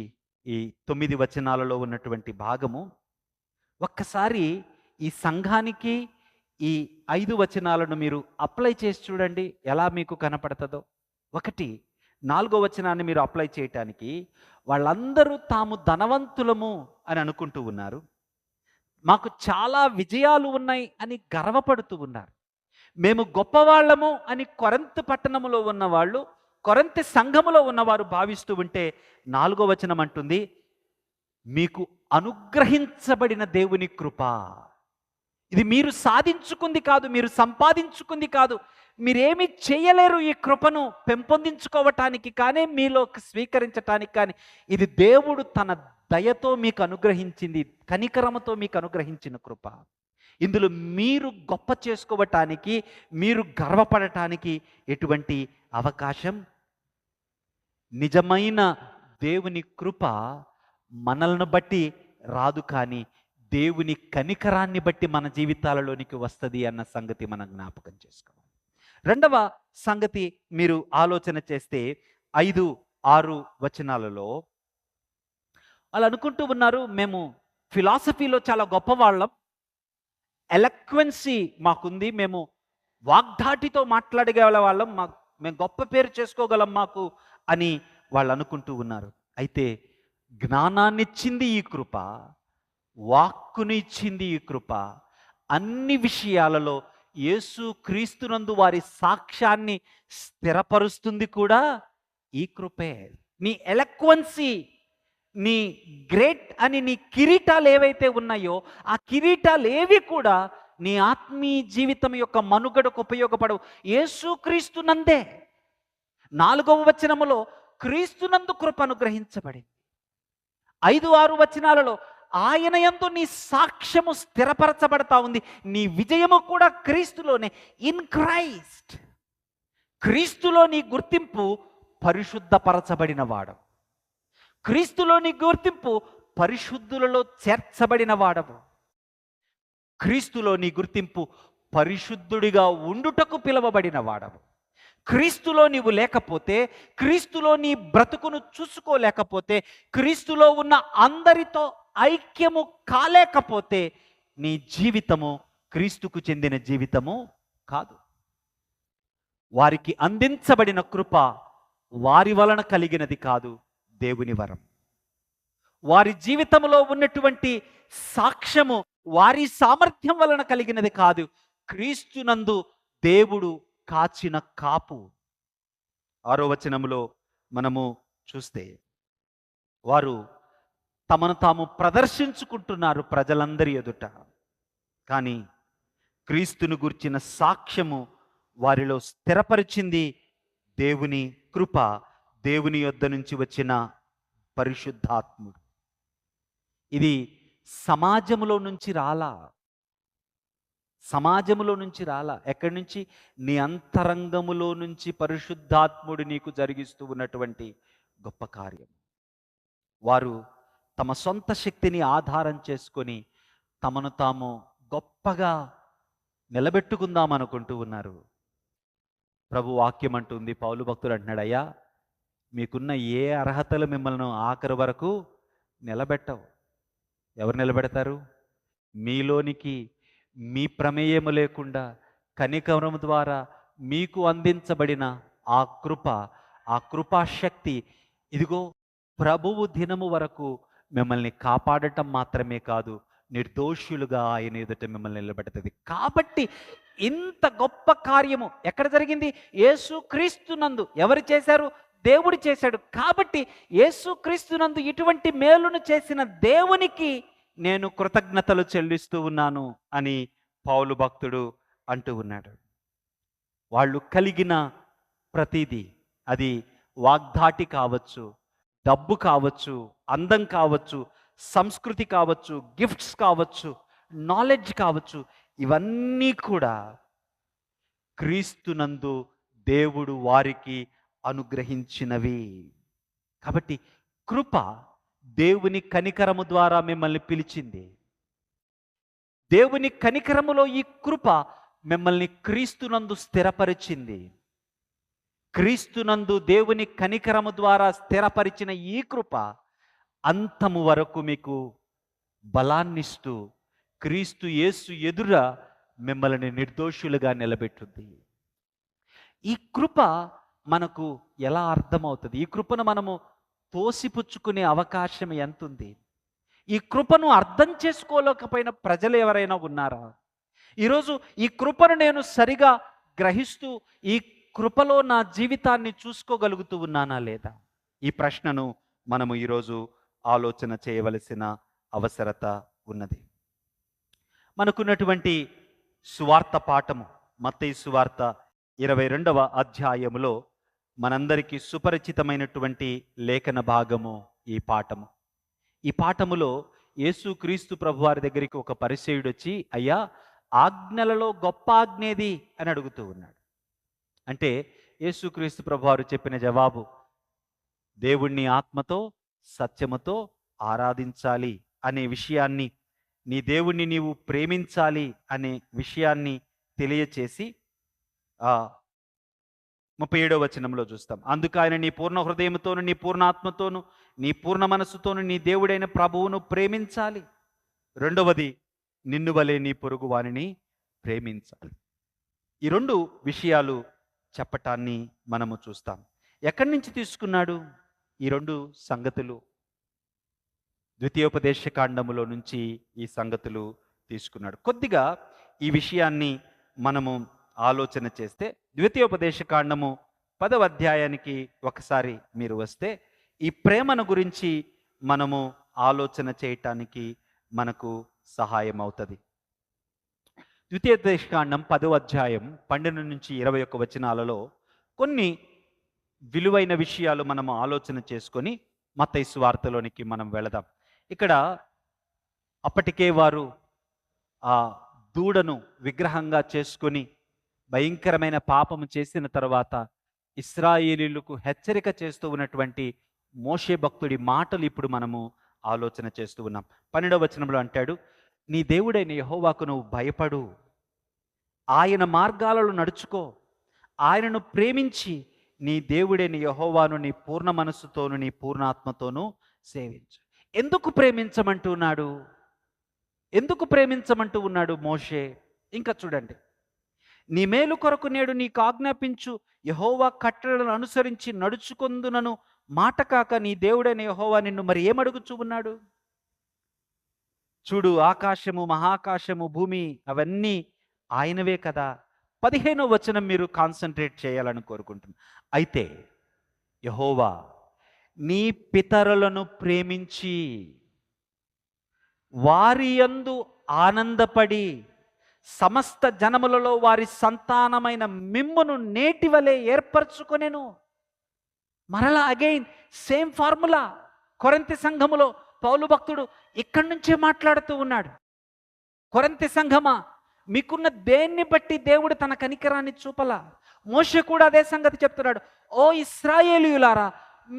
ఈ 9 వచనాలలో ఉన్నటువంటి భాగము ఒక్కసారి ఈ సంఘానికి ఈ 5 వచనాలను మీరు అప్లై చేసి చూడండి, ఎలా మీకు కనపడుతుందో. 4వ వచనాన్ని మీరు అప్లై చేయటానికి, వాళ్ళందరూ తాము ధనవంతులము అని అనుకుంటూ ఉన్నారు, మాకు చాలా విజయాలు ఉన్నాయి అని గర్వపడుతూ ఉన్నారు. మేము గొప్పవాళ్ళము అని కొరింథు పట్టణములో ఉన్నవాళ్ళు, కొరింథు సంఘములో ఉన్నవారు భావిస్తూ ఉంటే 4వ వచనం అంటుంది, మీకు అనుగ్రహించబడిన దేవుని కృప. ఇది మీరు సాధించుకుంది కాదు, మీరు సంపాదించుకుంది కాదు, మీరేమి చేయలేరు ఈ కృపను పెంపొందించుకోవటానికి కానీ మీలో స్వీకరించటానికి కానీ. ఇది దేవుడు తన దయతో మీకు అనుగ్రహించింది, కనికరమతో మీకు అనుగ్రహించిన కృప. ఇందులో మీరు గొప్ప చేసుకోవటానికి, మీరు గర్వపడటానికి ఎటువంటి అవకాశం. నిజమైన దేవుని కృప మనల్ని బట్టి రాదు, కానీ దేవుని కనికరాన్ని బట్టి మన జీవితాలలోనికి వస్తుంది అన్న సంగతి మనం జ్ఞాపకం చేసుకోవాలి. 2వ సంగతి మీరు ఆలోచన చేస్తే 5, 6 వచనాలలో వాళ్ళు అనుకుంటూ ఉన్నారు, మేము ఫిలాసఫీలో చాలా గొప్పవాళ్ళం, ఎలక్వెన్సీ మాకుంది, మేము వాగ్దాటితో మాట్లాడగల వాళ్ళం, మేము గొప్ప పేరు చేసుకోగలం మాకు అని వాళ్ళు అనుకుంటూ ఉన్నారు. అయితే జ్ఞానాన్నిచ్చింది ఈ కృప, వాక్కుని ఇచ్చింది ఈ కృప. అన్ని విషయాలలో యేసు క్రీస్తునందు వారి సాక్ష్యాన్ని స్థిరపరుస్తుంది కూడా ఈ కృపే. నీ ఎలక్వెన్సీ, నీ గ్రేట్ అని నీ కిరీటాలు ఏవైతే ఉన్నాయో ఆ కిరీటాలు ఏవి కూడా నీ ఆత్మీయ జీవితం యొక్క మనుగడకు ఉపయోగపడవు. యేసుక్రీస్తునందే. 4వ వచనములో క్రీస్తునందు కృప అనుగ్రహించబడింది. 5, 6 వచనాలలో ఆయన యందు నీ సాక్ష్యము స్థిరపరచబడతా ఉంది. నీ విజయము కూడా క్రీస్తులోనే. ఇన్ క్రైస్ట్, క్రీస్తులో నీ గుర్తింపు పరిశుద్ధపరచబడిన వాడు, క్రీస్తులో నీ గుర్తింపు పరిశుద్ధులలో చేర్చబడిన వాడవు, క్రీస్తులో నీ గుర్తింపు పరిశుద్ధుడిగా ఉండుటకు పిలవబడిన వాడవు. క్రీస్తులో నీవు లేకపోతే, క్రీస్తులో నీ బ్రతుకును చూసుకోలేకపోతే, క్రీస్తులో ఉన్న అందరితో ఐక్యము కాలేకపోతే నీ జీవితము క్రీస్తుకు చెందిన జీవితము కాదు. వారికి అందించబడిన కృప వారి వలన కలిగినది కాదు, దేవుని వరం. వారి జీవితంలో ఉన్నటువంటి సాక్ష్యము వారి సామర్థ్యం వలన కలిగినది కాదు, క్రీస్తునందు దేవుడు కాచిన కాపు. 6వ వచనములో మనము చూస్తే వారు తమను తాము ప్రదర్శించుకుంటున్నారు ప్రజలందరి ఎదుట, కానీ క్రీస్తును గుర్చిన సాక్ష్యము వారిలో స్థిరపరిచింది దేవుని కృప, దేవుని యొద్ద నుంచి వచ్చిన పరిశుద్ధాత్ముడు. ఇది సమాజములో నుంచి రాలా, సమాజములో నుంచి రాలా. ఎక్కడి నుంచి? నీ అంతరంగములో నుంచి పరిశుద్ధాత్ముడు నీకు జరిగిస్తూ ఉన్నటువంటి గొప్ప కార్యం. వారు తమ సొంత శక్తిని ఆధారం చేసుకొని తమను తాము గొప్పగా నిలబెట్టుకుందాం అనుకుంటూ ఉన్నారు. ప్రభు వాక్యం అంటుంది, పౌలు భక్తుడు అంటున్నాడు, అయ్యా మీకున్న ఏ అర్హతలు మిమ్మల్ని ఆఖరి వరకు నిలబెట్టవు. ఎవరు నిలబెడతారు? మీలోనికి మీ ప్రమేయము లేకుండా కనికరం ద్వారా మీకు అందించబడిన ఆ కృప, ఆ కృపాశక్తి, ఇదిగో ప్రభువు దినము వరకు మిమ్మల్ని కాపాడటం మాత్రమే కాదు, నిర్దోషులుగా ఆయన ఎదుట మిమ్మల్ని నిలబెడుతుంది. కాబట్టి ఇంత గొప్ప కార్యము ఎక్కడ జరిగింది? యేసుక్రీస్తునందు. ఎవరు చేశారు? దేవుడు చేశాడు. కాబట్టి యేసుక్రీస్తునందు ఇటువంటి మేలును చేసిన దేవునికి నేను కృతజ్ఞతలు చెల్లిస్తూ ఉన్నాను అని పౌలు భక్తుడు అంటూ ఉన్నాడు. వాళ్ళు కలిగిన ప్రతిదీ, అది వాగ్దాటి కావచ్చు, డబ్బు కావచ్చు, అందం కావచ్చు, సంస్కృతి కావచ్చు, గిఫ్ట్స్ కావచ్చు, నాలెడ్జ్ కావచ్చు, ఇవన్నీ కూడా క్రీస్తునందు దేవుడు వారికి అనుగ్రహించినవి. కాబట్టి కృప దేవుని కనికరము ద్వారా మిమ్మల్ని పిలిచింది. దేవుని కనికరములో ఈ కృప మిమ్మల్ని క్రీస్తునందు స్థిరపరిచింది. క్రీస్తునందు దేవుని కనికరము ద్వారా స్థిరపరిచిన ఈ కృప అంతము వరకు మీకు బలాన్నిస్తూ క్రీస్తు యేసు ఎదుర మిమ్మల్ని నిర్దోషులుగా నిలబెట్టుద్ది. ఈ కృప మనకు ఎలా అర్థమవుతుంది? ఈ కృపను మనము తోసిపుచ్చుకునే అవకాశం ఎంతుంది? ఈ కృపను అర్థం చేసుకోలేకపోయిన ప్రజలు ఎవరైనా ఉన్నారా? ఈరోజు ఈ కృపను నేను సరిగా గ్రహిస్తూ ఈ కృపలో నా జీవితాన్ని చూసుకోగలుగుతూ ఉన్నానా లేదా? ఈ ప్రశ్నను మనము ఈరోజు ఆలోచన చేయవలసిన అవసరత ఉన్నది. మనకున్నటువంటి సువార్త పాఠము మత్తయి సువార్త 22వ అధ్యాయములో మనందరికీ సుపరిచితమైనటువంటి లేఖన భాగము ఈ పాఠము. ఈ పాఠములో యేసుక్రీస్తు ప్రభువారి దగ్గరికి ఒక పరిసయ్యుడు వచ్చి, అయ్యా ఆజ్ఞలలో గొప్ప ఆజ్ఞేది అని అడుగుతూ ఉన్నాడు. అంటే యేసుక్రీస్తు ప్రభువారు చెప్పిన జవాబు, దేవుణ్ణి ఆత్మతో సత్యముతో ఆరాధించాలి అనే విషయాన్ని, నీ దేవుణ్ణి నీవు ప్రేమించాలి అనే విషయాన్ని తెలియచేసి 37వ వచనంలో చూస్తాం. అందుకు ఆయన నీ పూర్ణ హృదయంతోను, నీ పూర్ణ ఆత్మతోను, నీ పూర్ణ మనస్సుతోను నీ దేవుడైన ప్రభువును ప్రేమించాలి. రెండవది, నిన్ను వలె నీ పొరుగు వానిని ప్రేమించాలి. ఈ రెండు విషయాలు చెప్పటాన్ని మనము చూస్తాం. ఎక్కడి నుంచి తీసుకున్నాడు ఈ రెండు సంగతులు? ద్వితీయోపదేశకాండములో నుంచి ఈ సంగతులు తీసుకున్నాడు. కొద్దిగా ఈ విషయాన్ని మనము ఆలోచన చేస్తే, ద్వితీయోపదేశకాండము 10వ అధ్యాయానికి ఒకసారి మీరు వస్తే ఈ ప్రేమను గురించి మనము ఆలోచన చేయటానికి మనకు సహాయం అవుతుంది. ద్వితీయోపదేశకాండం 10వ అధ్యాయం 12 నుంచి 21 వచనాలలో కొన్ని విలువైన విషయాలు మనము ఆలోచన చేసుకొని మత్తయి సువార్తలోనికి మనం వెళదాం. ఇక్కడ అప్పటికే వారు ఆ దూడను విగ్రహంగా చేసుకొని భయంకరమైన పాపము చేసిన తర్వాత ఇశ్రాయేలీయులకు హెచ్చరిక చేస్తూ ఉన్నటువంటి మోషే భక్తుడి మాటలు ఇప్పుడు మనము ఆలోచన చేస్తూ ఉన్నాం. 12వ వచనంలో అంటాడు, నీ దేవుడైన యెహోవాకు నువ్వు భయపడు, ఆయన మార్గాలలో నడుచుకో, ఆయనను ప్రేమించి నీ దేవుడైన యెహోవాను నీ పూర్ణ మనస్సుతోను నీ పూర్ణాత్మతోనూ సేవించు. ఎందుకు ప్రేమించమంటున్నాడు? ఎందుకు ప్రేమించమంటూ ఉన్నాడు మోషే? ఇంకా చూడండి, నీ మేలు కొరకు నేడు నీకు ఆజ్ఞాపించు యెహోవా కట్టడలను అనుసరించి నడుచుకొందునను మాట కాక నీ దేవుడైన యెహోవా నిన్ను మరి ఏమడుగుచూ ఉన్నాడు? చూడు, ఆకాశము మహాకాశము భూమి అవన్నీ ఆయనవే కదా. 15వ వచనం మీరు కాన్సన్ట్రేట్ చేయాలని కోరుకుంటున్నాను. అయితే యెహోవా నీ పితరులను ప్రేమించి వారి యందు ఆనందపడి సమస్త జనములలో వారి సంతానమైన మిమ్మును నేటి వలె ఏర్పరచుకొనెను. మరలా అగైన్ సేమ్ ఫార్ములా. కొరింథీ సంఘములో పౌలు భక్తుడు ఇక్కడి నుంచే మాట్లాడుతూ ఉన్నాడు. కొరింథీ సంఘమా, మీకున్న దేన్ని బట్టి దేవుడు తన కనికరాన్ని చూపలా. మోషే కూడా అదే సంగతి చెప్తున్నాడు. ఓ ఇశ్రాయేలీయులారా,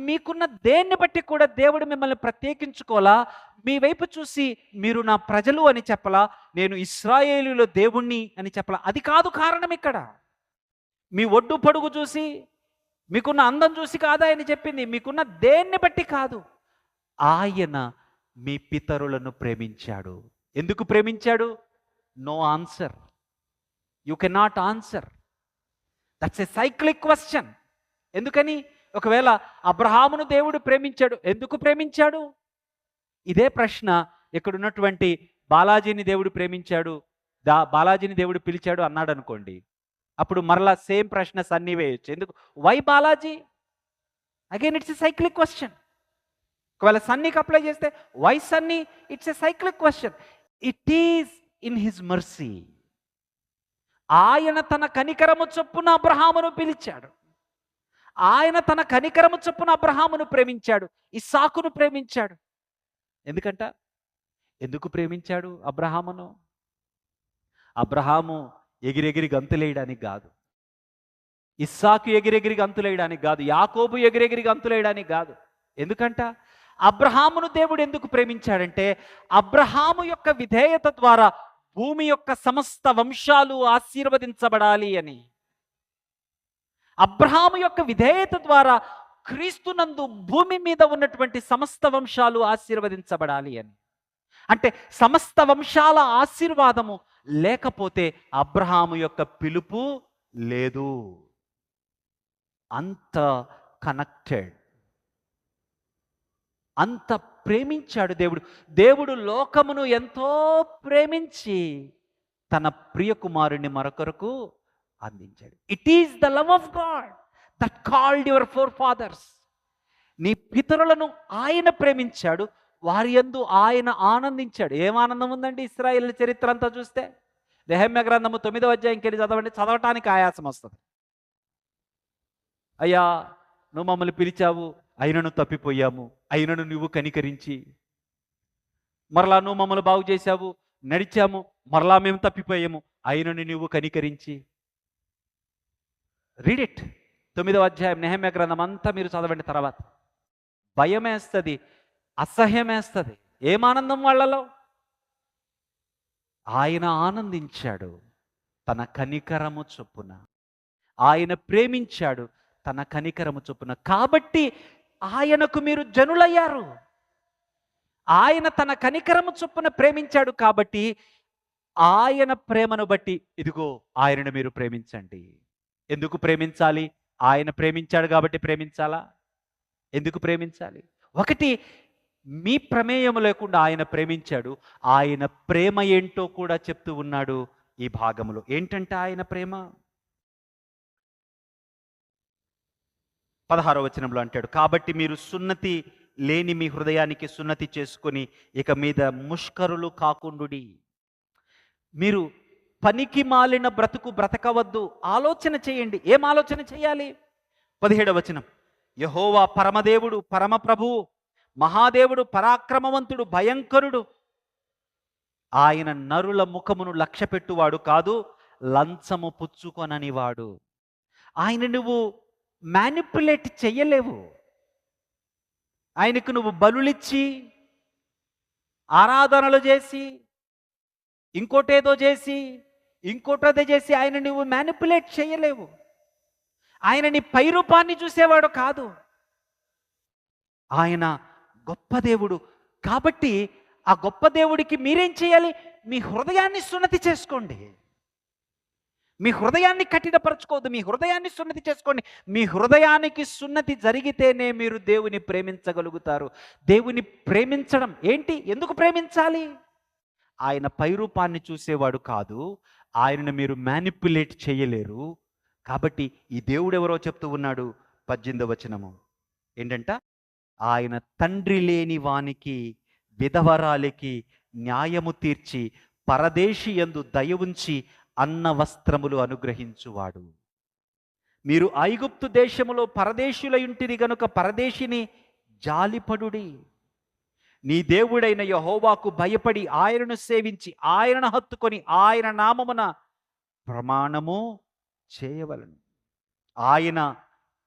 మీకున్న దేన్ని బట్టి కూడా దేవుడు మిమ్మల్ని ప్రత్యేకించుకోలా. మీ వైపు చూసి మీరు నా ప్రజలు అని చెప్పలా, నేను ఇశ్రాయేలీయుల దేవుణ్ణి అని చెప్పలా. అది కాదు కారణం. ఇక్కడ మీ ఒడ్డు పొడుగు చూసి, మీకున్న అందం చూసి కాదా అని చెప్పింది. మీకున్న దేన్ని బట్టి కాదు. ఆయన మీ పితరులను ప్రేమించాడు. ఎందుకు ప్రేమించాడు? No answer. You cannot answer. That's a cyclic question. ఎందుకని? ఒకవేళ అబ్రహామును దేవుడు ప్రేమించాడు, ఎందుకు ప్రేమించాడు? ఇదే ప్రశ్న ఇక్కడ ఉన్నటువంటి బాలాజీని దేవుడు ప్రేమించాడు, బాలాజీని దేవుడు పిలిచాడు అన్నాడు అనుకోండి, అప్పుడు మరలా సేమ్ ప్రశ్న సన్నీ వేయచ్చు. ఎందుకు? Why Balaji? Again it's a cyclic question. ఒకవేళ సన్నీకి అప్లై చేస్తే why Sunny? It's a cyclic question. It is in his mercy. ఆయన తన కనికరము చొప్పున అబ్రహామును పిలిచాడు. ఆయన తన కనికరము చొప్పున అబ్రహామును ప్రేమించాడు, ఇస్సాకును ప్రేమించాడు. ఎందుకు ప్రేమించాడు అబ్రహామును? అబ్రహాము ఎగిరెగిరి గంతులేయడానికి కాదు, ఇస్సాకు ఎగిరెగిరి గంతులేయడానికి కాదు, యాకోబు ఎగిరెగిరి గంతులేయడానికి కాదు. ఎందుకంట? అబ్రహామును దేవుడు ఎందుకు ప్రేమించాడంటే, అబ్రహాము యొక్క విధేయత ద్వారా భూమి యొక్క సమస్త వంశాలు ఆశీర్వదించబడాలి అని. అబ్రహాము యొక్క విధేయత ద్వారా క్రీస్తునందు భూమి మీద ఉన్నటువంటి సమస్త వంశాలు ఆశీర్వదించబడాలి అని. అంటే సమస్త వంశాల ఆశీర్వాదము లేకపోతే అబ్రహాము యొక్క పిలుపు లేదు. అంత కనెక్టెడ్, అంత ప్రేమించాడు దేవుడు. దేవుడు లోకమును ఎంతో ప్రేమించి తన ప్రియ కుమారుని మరొకరకు అందించాడు. It is the love of God that called your forefathers. నీ పితరులను ఆయన ప్రేమించాడు, వారి యందు ఆయన ఆనందించాడు. ఏం ఆనందం ఉందండి ఇశ్రాయేలు చరిత్ర అంతా చూస్తే? నెహెమ్యా గ్రంథము 9వ అధ్యాయంకి వెళ్ళి చదవండి, చదవటానికి ఆయాసం వస్తుంది. అయ్యా, నువ్వు మమ్మల్ని పిలిచావు, అయినను తప్పిపోయాము, అయినను నువ్వు కనికరించి. మరలా నువ్వు మమ్మల్ని బాగు చేశావు, నడిచాము, మరలా మేము తప్పిపోయాము, అయినను నువ్వు కనికరించి. Read it. 9వ అధ్యాయం నెహెమ్యా గ్రంథం అంతా మీరు చదవండి. తర్వాత భయం వేస్తుంది, అసహ్యం వేస్తుంది. ఏం ఆనందం వాళ్ళలో? ఆయన ఆనందించాడు తన కనికరము చొప్పున, ఆయన ప్రేమించాడు తన కనికరము చొప్పున. కాబట్టి ఆయనకు మీరు జనులయ్యారు. ఆయన తన కనికరము చొప్పున ప్రేమించాడు కాబట్టి ఆయన ప్రేమను బట్టి ఇదిగో ఆయనను మీరు ప్రేమించండి. ఎందుకు ప్రేమించాలి? ఆయన ప్రేమించాడు కాబట్టి ప్రేమించాలా? ఎందుకు ప్రేమించాలి? ఒకటి, మీ ప్రమేయం లేకుండా ఆయన ప్రేమించాడు. ఆయన ప్రేమ ఏంటో కూడా చెప్తూ ఉన్నాడు ఈ భాగంలో. ఏంటంటే ఆయన ప్రేమ 16వ వచనంలో అంటాడు, కాబట్టి మీరు సున్నతి లేని మీ హృదయానికి సున్నతి చేసుకొని ఇక మీద ముష్కరులు కాకుండుడి. మీరు పనికి మాలిన బ్రతుకు బ్రతకవద్దు, ఆలోచన చేయండి. ఏం ఆలోచన చేయాలి? 17వ వచనం, యెహోవా పరమదేవుడు, పరమప్రభువు, మహాదేవుడు, పరాక్రమవంతుడు, భయంకరుడు. ఆయన నరుల ముఖమును లక్ష్యపెట్టువాడు కాదు, లంచము పుచ్చుకొననివాడు. ఆయన నువ్వు మ్యానిపులేట్ చెయ్యలేవు. ఆయనకు నువ్వు బలులిచ్చి, ఆరాధనలు చేసి, ఇంకోటేదో చేసి, ఇంకోటేదో చేసి ఆయన నువ్వు మ్యానిపులేట్ చేయలేవు. ఆయన నీ పై రూపాన్ని చూసేవాడు కాదు. ఆయన గొప్ప దేవుడు. కాబట్టి ఆ గొప్ప దేవుడికి మీరేం చేయాలి? మీ హృదయాన్ని సున్నతి చేసుకోండి. మీ హృదయాన్ని కఠినపరచుకోవద్దు, మీ హృదయాన్ని సున్నతి చేసుకోండి. మీ హృదయానికి సున్నతి జరిగితేనే మీరు దేవుని ప్రేమించగలుగుతారు. దేవుని ప్రేమించడం ఏంటి? ఎందుకు ప్రేమించాలి? ఆయన పైరూపాన్ని చూసేవాడు కాదు, ఆయనను మీరు మ్యానిపులేట్ చేయలేరు. కాబట్టి ఈ దేవుడు ఎవరో చెప్తూ ఉన్నాడు 18వ వచనము ఏంటంట, ఆయన తండ్రి లేని వానికి, విధవరాలికి న్యాయము తీర్చి పరదేశి యందు దయ ఉంచి అన్న వస్త్రములు అనుగ్రహించువాడు. మీరు ఐగుప్తు దేశములో పరదేశులయుంటిరి గనుక పరదేశిని జాలిపడుడి. నీ దేవుడైన యెహోవాకు భయపడి ఆయనను సేవించి ఆయనను హత్తుకొని ఆయన నామమున ప్రమాణము చేయవలెను.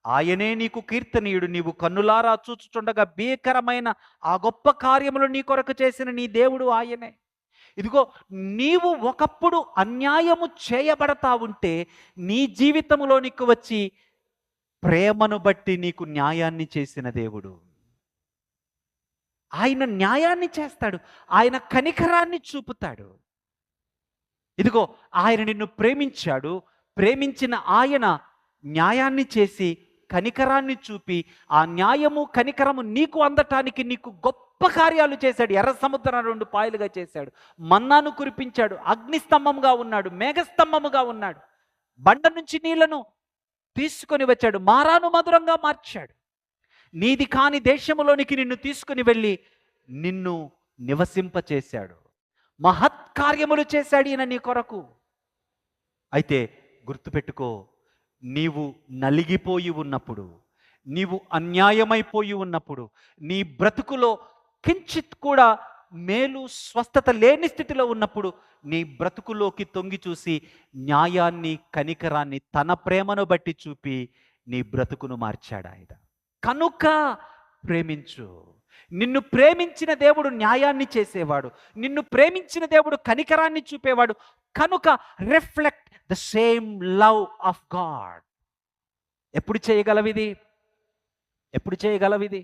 ఆయనే నీకు కీర్తనీయుడు. నీవు కన్నులారా చూచుచుండగా భీకరమైన ఆ గొప్ప కార్యములు నీ కొరకు చేసిన నీ దేవుడు ఆయనే. ఇదిగో, నీవు ఒకప్పుడు అన్యాయము చేయబడతా ఉంటే నీ జీవితంలోనికి వచ్చి ప్రేమను బట్టి నీకు న్యాయాన్ని చేసిన దేవుడు. ఆయన న్యాయాన్ని చేస్తాడు, ఆయన కనికరాన్ని చూపుతాడు. ఇదిగో, ఆయన నిన్ను ప్రేమించాడు. ప్రేమించిన ఆయన న్యాయాన్ని చేసి కనికరాన్ని చూపి ఆ న్యాయము కనికరము నీకు అందటానికి నీకు గొప్ప కార్యాలు చేశాడు. ఎర్ర సముద్రాన్ని 2 పాయలుగా చేశాడు. మన్నాను కురిపించాడు. అగ్నిస్తంభముగా ఉన్నాడు, మేఘస్తంభముగా ఉన్నాడు. బండ నుంచి నీళ్లను తీసుకొని వచ్చాడు. మారాను మధురంగా మార్చాడు. నీది కాని దేశములోనికి నిన్ను తీసుకుని వెళ్ళి నిన్ను నివసింపచేశాడు. మహత్కార్యములు చేశాడు ఈయన నీ కొరకు. అయితే గుర్తుపెట్టుకో, నీవు నలిగిపోయి ఉన్నప్పుడు, నీవు అన్యాయమైపోయి ఉన్నప్పుడు, నీ బ్రతుకులో కించిత్ కూడా మేలు స్వస్థత లేని స్థితిలో ఉన్నప్పుడు నీ బ్రతుకులోకి తొంగి చూసి న్యాయాన్ని కనికరాన్ని తన ప్రేమను బట్టి చూపి నీ బ్రతుకును మార్చాడు ఆయన. కనుక ప్రేమించు. నిన్ను ప్రేమించిన దేవుడు న్యాయాన్ని చేసేవాడు. నిన్ను ప్రేమించిన దేవుడు కనికరాన్ని చూపేవాడు. కనుక reflect the same love of God. ఎప్పుడు చేయగలవిది? ఎప్పుడు చేయగలవిది?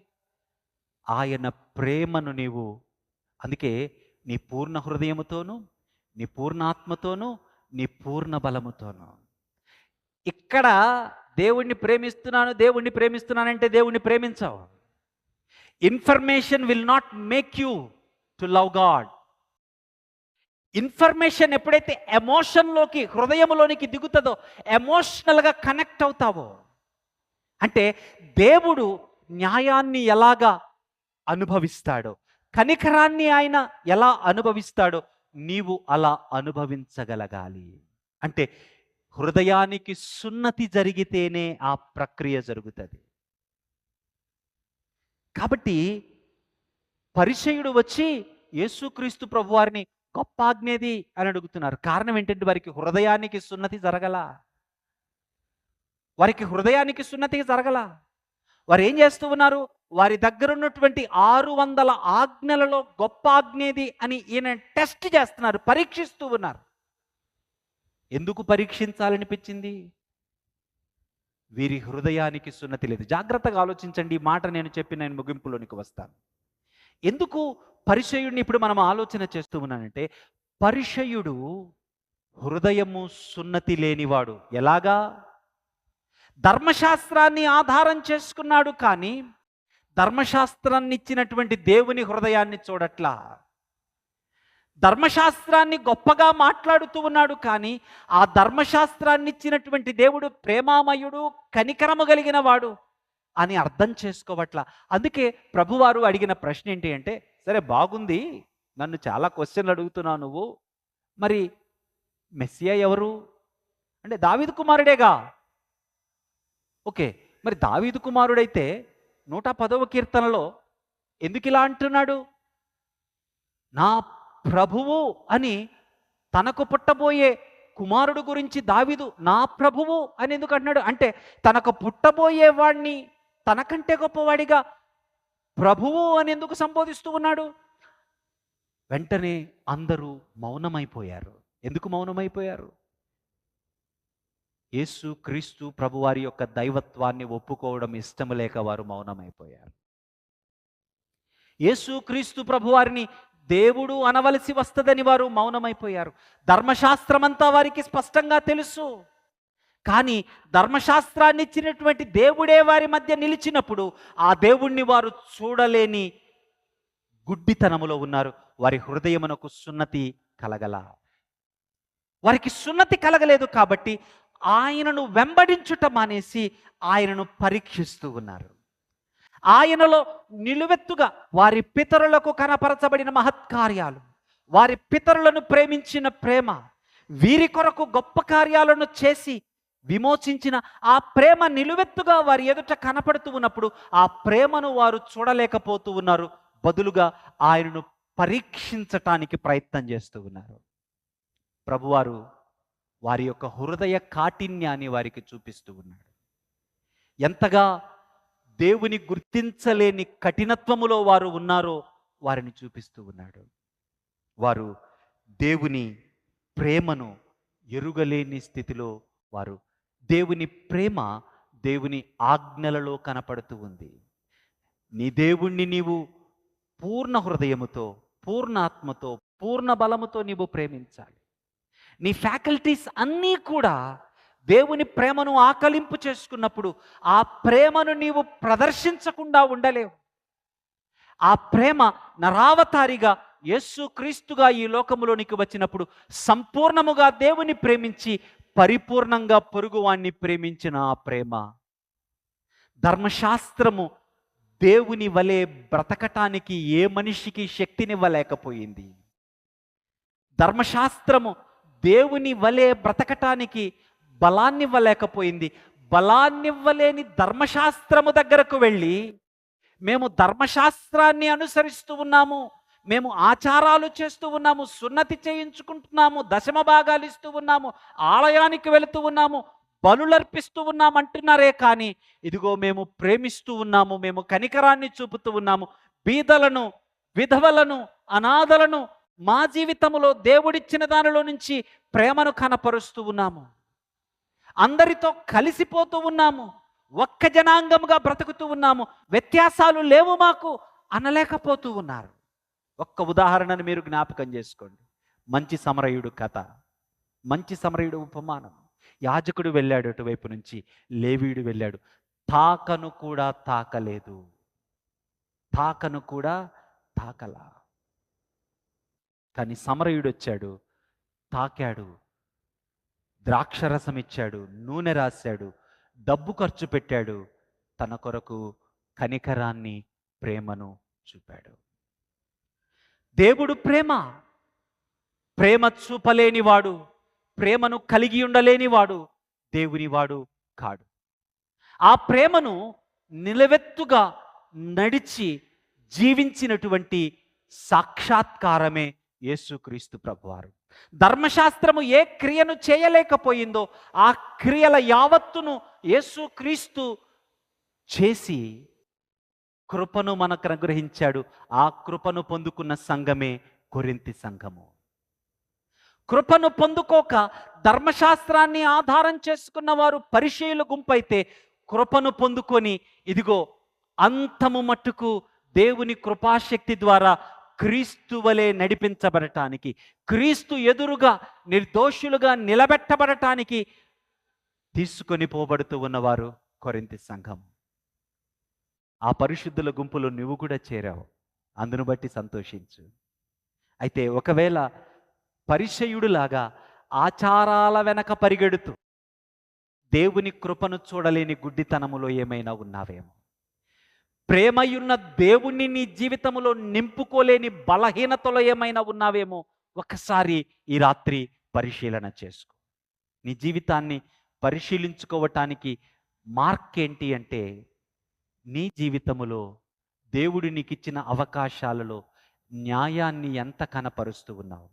ఆయన ప్రేమను నీవు, అందుకే నీ పూర్ణ హృదయముతోనూ, నీ పూర్ణాత్మతోనూ, నీ పూర్ణ బలముతోనూ. ఇక్కడ దేవుణ్ణి ప్రేమిస్తున్నానంటే దేవుణ్ణి ప్రేమించావు. Information will not make you to love God. Information ఎప్పుడైతే ఎమోషన్లోకి, హృదయంలోనికి దిగుతుందో, ఎమోషనల్గా కనెక్ట్ అవుతావో, అంటే దేవుడు న్యాయాన్ని ఎలాగా అనుభవిస్తాడో, కనికరాన్ని ఆయన ఎలా అనుభవిస్తాడో నీవు అలా అనుభవించగలగాలి. అంటే హృదయానికి సున్నతి జరిగితేనే ఆ ప్రక్రియ జరుగుతుంది. కాబట్టి పరిసయ్యుడు వచ్చి యేసుక్రీస్తు ప్రభువారిని గొప్ప ఆజ్ఞేది అని అడుగుతున్నారు. కారణం ఏంటంటే వారికి హృదయానికి సున్నతి జరగల. వారు ఏం చేస్తూ ఉన్నారు? వారి దగ్గర ఉన్నటువంటి 600 ఆజ్ఞలలో గొప్ప ఆజ్ఞేది అని ఈయన టెస్ట్ చేస్తున్నారు, పరీక్షిస్తూ ఉన్నారు. ఎందుకు పరీక్షించాలనిపించింది? వీరి హృదయానికి సున్నతి లేదు. జాగ్రత్తగా ఆలోచించండి. ఈ మాట నేను చెప్పి నేను ముగింపులోనికి వస్తాను. ఎందుకు పరిసయ్యుడిని ఇప్పుడు మనం ఆలోచన చేస్తూ ఉన్నానంటే, పరిసయ్యుడు హృదయము సున్నతి లేనివాడు. ఎలాగా? ధర్మశాస్త్రాన్ని ఆధారం చేసుకున్నాడు, కానీ ధర్మశాస్త్రాన్ని ఇచ్చినటువంటి దేవుని హృదయాన్ని చూడట్లా. ధర్మశాస్త్రాన్ని గొప్పగా మాట్లాడుతూ ఉన్నాడు, కానీ ఆ ధర్మశాస్త్రాన్ని ఇచ్చినటువంటి దేవుడు ప్రేమామయుడు, కనికరము కలిగిన వాడు అని అర్థం చేసుకోవట్లా. అందుకే ప్రభువారు అడిగిన ప్రశ్న ఏంటి అంటే, సరే బాగుంది, నన్ను చాలా క్వశ్చన్లు అడుగుతున్నావు నువ్వు, మరి మెస్సియా ఎవరు అంటే దావీదు కుమారుడేగా. ఓకే, మరి దావీదు కుమారుడైతే 110వ కీర్తనలో ఎందుకు ఇలా అంటున్నాడు? నా ప్రభువు అని తనకు పుట్టబోయే కుమారుడు గురించి దావీదు నా ప్రభువు అని ఎందుకు అంటున్నాడు? అంటే తనకు పుట్టబోయేవాడిని తనకంటే గొప్పవాడిగా ప్రభువు అని ఎందుకు సంబోధిస్తూ ఉన్నాడు? వెంటనే అందరూ మౌనమైపోయారు. ఎందుకు మౌనమైపోయారు? యేసు క్రీస్తు ప్రభువారి యొక్క దైవత్వాన్ని ఒప్పుకోవడం ఇష్టం లేక వారు మౌనమైపోయారు. యేసు క్రీస్తు ప్రభువారిని దేవుడు అనవలసి వస్తుందని వారు మౌనమైపోయారు. ధర్మశాస్త్రమంతా వారికి స్పష్టంగా తెలుసు, కానీ ధర్మశాస్త్రాన్ని ఇచ్చినటువంటి దేవుడే వారి మధ్య నిలిచినప్పుడు ఆ దేవుణ్ణి వారు చూడలేని గుడ్డితనములో ఉన్నారు. వారి హృదయమునకు సున్నతి కలగల. వారికి సున్నతి కలగలేదు కాబట్టి ఆయనను వెంబడించుట మానేసి ఆయనను పరీక్షిస్తూ ఉన్నారు. ఆయనలో నిలువెత్తుగా వారి పితరులకు కనపరచబడిన మహత్కార్యాలు, వారి పితరులను ప్రేమించిన ప్రేమ, వీరి కొరకు గొప్ప కార్యాలను చేసి విమోచించిన ఆ ప్రేమ నిలువెత్తుగా వారి ఎదుట కనపడుతూ ఉన్నప్పుడు ఆ ప్రేమను వారు చూడలేకపోతూ ఉన్నారు. బదులుగా ఆయనను పరీక్షించటానికి ప్రయత్నం చేస్తూ ఉన్నారు. ప్రభువారు వారి యొక్క హృదయ కాఠిన్యాన్ని వారికి చూపిస్తూ ఉన్నాడు. ఎంతగా దేవుని గుర్తించలేని కఠినత్వములో వారు ఉన్నారో వారిని చూపిస్తూ ఉన్నాడు. వారు దేవుని ప్రేమను ఎరుగలేని స్థితిలో వారు, దేవుని ప్రేమ దేవుని ఆజ్ఞలలో కనపడుతూ ఉంది. నీ దేవుణ్ణి నీవు పూర్ణ హృదయముతో, పూర్ణ ఆత్మతో, పూర్ణ బలముతో నీవు ప్రేమించాలి. నీ ఫ్యాకల్టీస్ అన్నీ కూడా దేవుని ప్రేమను ఆకలింపు చేసుకున్నప్పుడు ఆ ప్రేమను నీవు ప్రదర్శించకుండా ఉండలేవు. ఆ ప్రేమ నరావతారిగా యేసు క్రీస్తుగా ఈ లోకములోనికి వచ్చినప్పుడు సంపూర్ణముగా దేవుని ప్రేమించి పరిపూర్ణంగా పొరుగువాణ్ణి ప్రేమించిన ఆ ప్రేమ, ధర్మశాస్త్రము దేవుని వలె బ్రతకటానికి ఏ మనిషికి శక్తినివ్వలేకపోయింది. ధర్మశాస్త్రము దేవుని వలె బ్రతకటానికి బలాన్నివ్వలేకపోయింది. బలాన్నివ్వలేని ధర్మశాస్త్రము దగ్గరకు వెళ్ళి మేము ధర్మశాస్త్రాన్ని అనుసరిస్తూ ఉన్నాము, మేము ఆచారాలు చేస్తూ ఉన్నాము, సున్నతి చేయించుకుంటున్నాము, దశమ భాగాలు ఇస్తూ ఉన్నాము, ఆలయానికి వెళుతూ ఉన్నాము, బలులర్పిస్తూ ఉన్నాము అంటున్నారే కానీ ఇదిగో మేము ప్రేమిస్తూ ఉన్నాము, మేము కనికరాన్ని చూపుతూ ఉన్నాము, బీదలను, విధవలను, అనాథలను మా జీవితంలో దేవుడిచ్చిన దానిలో నుంచి ప్రేమను కనపరుస్తూ ఉన్నాము, అందరితో కలిసిపోతూ ఉన్నాము, ఒక్క జనాంగముగా బ్రతుకుతూ ఉన్నాము, వ్యత్యాసాలు లేవు మాకు అనలేకపోతూ ఉన్నారు. ఒక్క ఉదాహరణను మీరు జ్ఞాపకం చేసుకోండి. మంచి సమరయుడు కథ, మంచి సమరయుడు ఉపమానం. యాజకుడు వెళ్ళాడు అటువైపు నుంచి, లేవీయుడు వెళ్ళాడు. తాకను కూడా తాకలేదు, తాకను కూడా తాకలా. కానీ సమరయుడు వచ్చాడు, తాకాడు, ద్రాక్షరసం ఇచ్చాడు, నూనె రాశాడు, డబ్బు ఖర్చు పెట్టాడు, తన కొరకు కనికరాన్ని, ప్రేమను చూపాడు. దేవుడు ప్రేమ, ప్రేమ చూపలేనివాడు, ప్రేమను కలిగి ఉండలేనివాడు దేవునివాడు కాడు. ఆ ప్రేమను నిలవెత్తుగా నడిచి జీవించినటువంటి సాక్షాత్కారమే యేసుక్రీస్తు ప్రభువారు. ధర్మశాస్త్రము ఏ క్రియను చేయలేకపోయిందో ఆ క్రియల యావత్తును యేసుక్రీస్తు చేసి కృపను మనకు అనుగ్రహించాడు. ఆ కృపను పొందుకున్న సంఘమే కొరింథీ సంఘము. కృపను పొందుకోక ధర్మశాస్త్రాన్ని ఆధారం చేసుకున్న వారు పరిసయ్యుల గుంపైతే, కృపను పొందుకొని ఇదిగో అంతము మట్టుకు దేవుని కృపాశక్తి ద్వారా క్రీస్తు వలె నడిపించబడటానికి, క్రీస్తు ఎదురుగా నిర్దోషులుగా నిలబెట్టబడటానికి తీసుకొని పోబడుతూ ఉన్నవారు కొరింథీ సంఘం. ఆ పరిశుద్ధుల గుంపులో నువ్వు కూడా చేరావు, అందును బట్టి సంతోషించు. అయితే ఒకవేళ పరిసయ్యుడులాగా ఆచారాల వెనక పరిగెడుతూ దేవుని కృపను చూడలేని గుడ్డితనములో ఏమైనా ఉన్నావేమో, ప్రేమయున్న దేవుణ్ణి నీ జీవితంలో నింపుకోలేని బలహీనతలో ఏమైనా ఉన్నావేమో, ఒకసారి ఈ రాత్రి పరిశీలన చేసుకో. నీ జీవితాన్ని పరిశీలించుకోవటానికి మార్క్ ఏంటి అంటే, నీ జీవితములో దేవుడు నీకు ఇచ్చిన అవకాశాలలో న్యాయాన్ని ఎంత కనపరుస్తూ ఉన్నావు?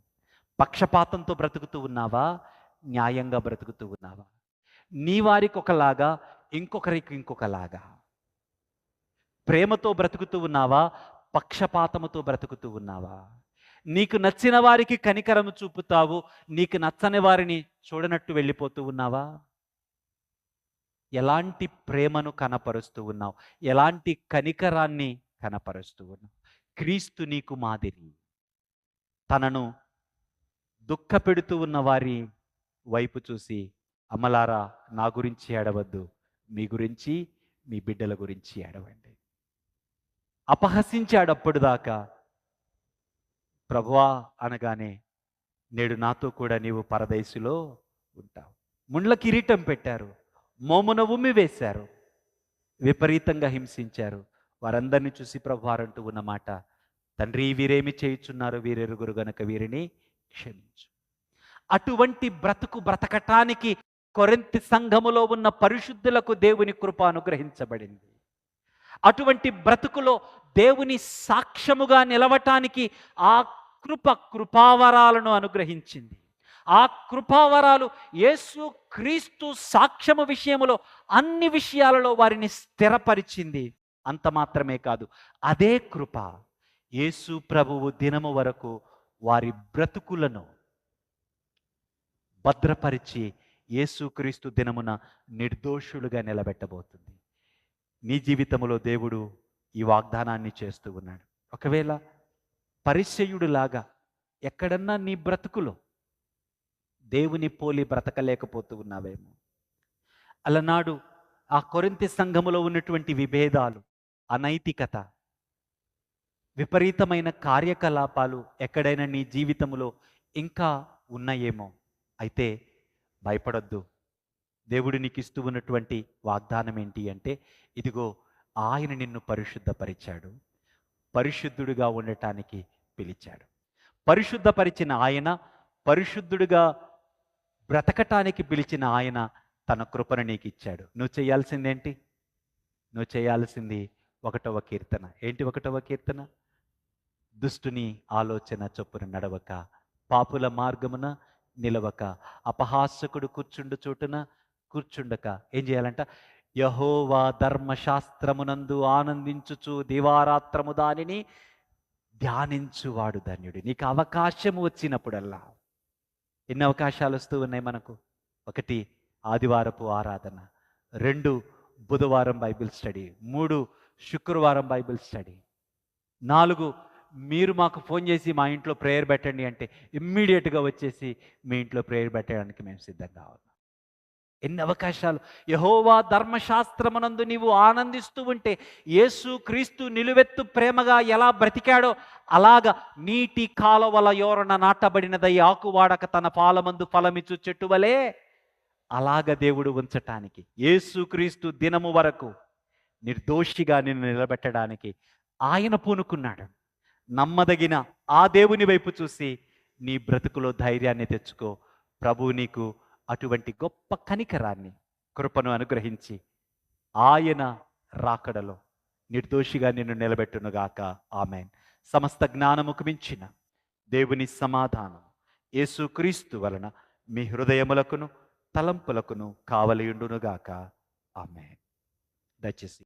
పక్షపాతంతో బ్రతుకుతూ ఉన్నావా? న్యాయంగా బ్రతుకుతూ ఉన్నావా? నీ వారికి ఒకలాగా, ఇంకొకరికి ఇంకొకలాగా? ప్రేమతో బ్రతుకుతూ ఉన్నావా? పక్షపాతముతో బ్రతుకుతూ ఉన్నావా? నీకు నచ్చిన వారికి కనికరము చూపుతావు, నీకు నచ్చని వారిని చూడనట్టు వెళ్ళిపోతూ ఉన్నావా? ఎలాంటి ప్రేమను కనపరుస్తూ ఉన్నావు? ఎలాంటి కనికరాన్ని కనపరుస్తూ ఉన్నావు? క్రీస్తు నీకు మాదిరి. తనను దుఃఖపెడుతూ ఉన్న వారి వైపు చూసి, అమ్మలారా నా గురించి ఏడవద్దు, మీ గురించి, మీ బిడ్డల గురించి ఏడవండి. అపహసించాడు అప్పుడు దాకా. ప్రభువా అనగానే, నేడు నాతో కూడా నీవు పరదేశులో ఉంటావు. ముండ్ల కిరీటం పెట్టారు, మోమున ఉమ్మి వేశారు, విపరీతంగా హింసించారు. వారందరినీ చూసి ప్రభువారు అంటూ ఉన్నమాట, తండ్రి, వీరేమి చేయుచున్నారు, వీరెరుగురు గనుక వీరిని క్షమించు. అటువంటి బ్రతుకు బ్రతకటానికి కొరింథీ సంఘములో ఉన్న పరిశుద్ధులకు దేవుని కృప అనుగ్రహించబడింది. అటువంటి బ్రతుకులో దేవుని సాక్ష్యముగా నిలవటానికి ఆ కృపావరాలను అనుగ్రహించింది. ఆ కృపావరాలు యేసు క్రీస్తు సాక్ష్యము విషయములో అన్ని విషయాలలో వారిని స్థిరపరిచింది. అంత మాత్రమే కాదు, అదే కృప యేసు ప్రభువు దినము వరకు వారి బ్రతుకులను భద్రపరిచి యేసుక్రీస్తు దినమున నిర్దోషులుగా నిలబెట్టబోతుంది. నీ జీవితంలో దేవుడు ఈ వాగ్దానాన్ని చేస్తూ ఉన్నాడు. ఒకవేళ పరిసయ్యుడిలాగా ఎక్కడన్నా నీ బ్రతుకులో దేవుని పోలి బ్రతకలేకపోతూ ఉన్నావేమో, అలనాడు ఆ కొరింథీ సంఘములో ఉన్నటువంటి విభేదాలు, అనైతికత, విపరీతమైన కార్యకలాపాలు ఎక్కడైనా నీ జీవితంలో ఇంకా ఉన్నాయేమో, అయితే భయపడొద్దు. దేవుడు నీకు ఇస్తూ ఉన్నటువంటి వాగ్దానం ఏంటి అంటే, ఇదిగో ఆయన నిన్ను పరిశుద్ధపరిచాడు, పరిశుద్ధుడిగా ఉండటానికి పిలిచాడు. పరిశుద్ధపరిచిన ఆయన, పరిశుద్ధుడిగా బ్రతకటానికి పిలిచిన ఆయన తన కృపను నీకు ఇచ్చాడు. నువ్వు చేయాల్సిందేంటి? నువ్వు చేయాల్సింది 1వ కీర్తన. ఏంటి 1వ కీర్తన? దుష్టుని ఆలోచన చొప్పున నడవక, పాపుల మార్గమున నిలవక, అపహాసకుడు కూర్చుండు చోటున కూర్చుండక ఏం చేయాలంట? యెహోవా ధర్మశాస్త్రమునందు ఆనందించుచు దివారాత్రము దానిని ధ్యానించువాడు ధన్యుడు. నీకు అవకాశం వచ్చినప్పుడల్లా, ఎన్ని అవకాశాలు వస్తూ ఉన్నాయి మనకు? 1 ఆదివారపు ఆరాధన, 2 బుధవారం బైబిల్ స్టడీ, 3 శుక్రవారం బైబిల్ స్టడీ, 4 మీరు మాకు ఫోన్ చేసి మా ఇంట్లో ప్రేయర్ పెట్టండి అంటే ఇమ్మీడియట్గా వచ్చేసి మీ ఇంట్లో ప్రేయర్ పెట్టడానికి మేము సిద్ధంగా ఉన్నాం. ఎన్ని అవకాశాలు! యెహోవా ధర్మశాస్త్రమునందు నీవు ఆనందిస్తూ ఉంటే, యేసు క్రీస్తు నిలువెత్తు ప్రేమగా ఎలా బ్రతికాడో అలాగా నీటి కాలువల యోరన నాటబడినదై ఆకువాడక తన పాలమందు ఫలమిచ్చు చెట్టు వలె అలాగ దేవుడు ఉంచటానికి, యేసు క్రీస్తు దినము వరకు నిర్దోషిగా నిన్ను నిలబెట్టడానికి ఆయన పూనుకున్నాడు. నమ్మదగిన ఆ దేవుని వైపు చూసి నీ బ్రతుకులో ధైర్యాన్ని తెచ్చుకో. ప్రభువు నీకు అటువంటి గొప్ప కనికరాన్ని, కృపను అనుగ్రహించి ఆయన రాకడలో నిర్దోషిగా నిన్ను నిలబెట్టునుగాక. ఆమేన్. సమస్త జ్ఞానముకు మించిన దేవుని సమాధానం యేసుక్రీస్తు వలన మీ హృదయములకును తలంపులకును కావలియుండునుగాక. ఆమేన్. దయచేసి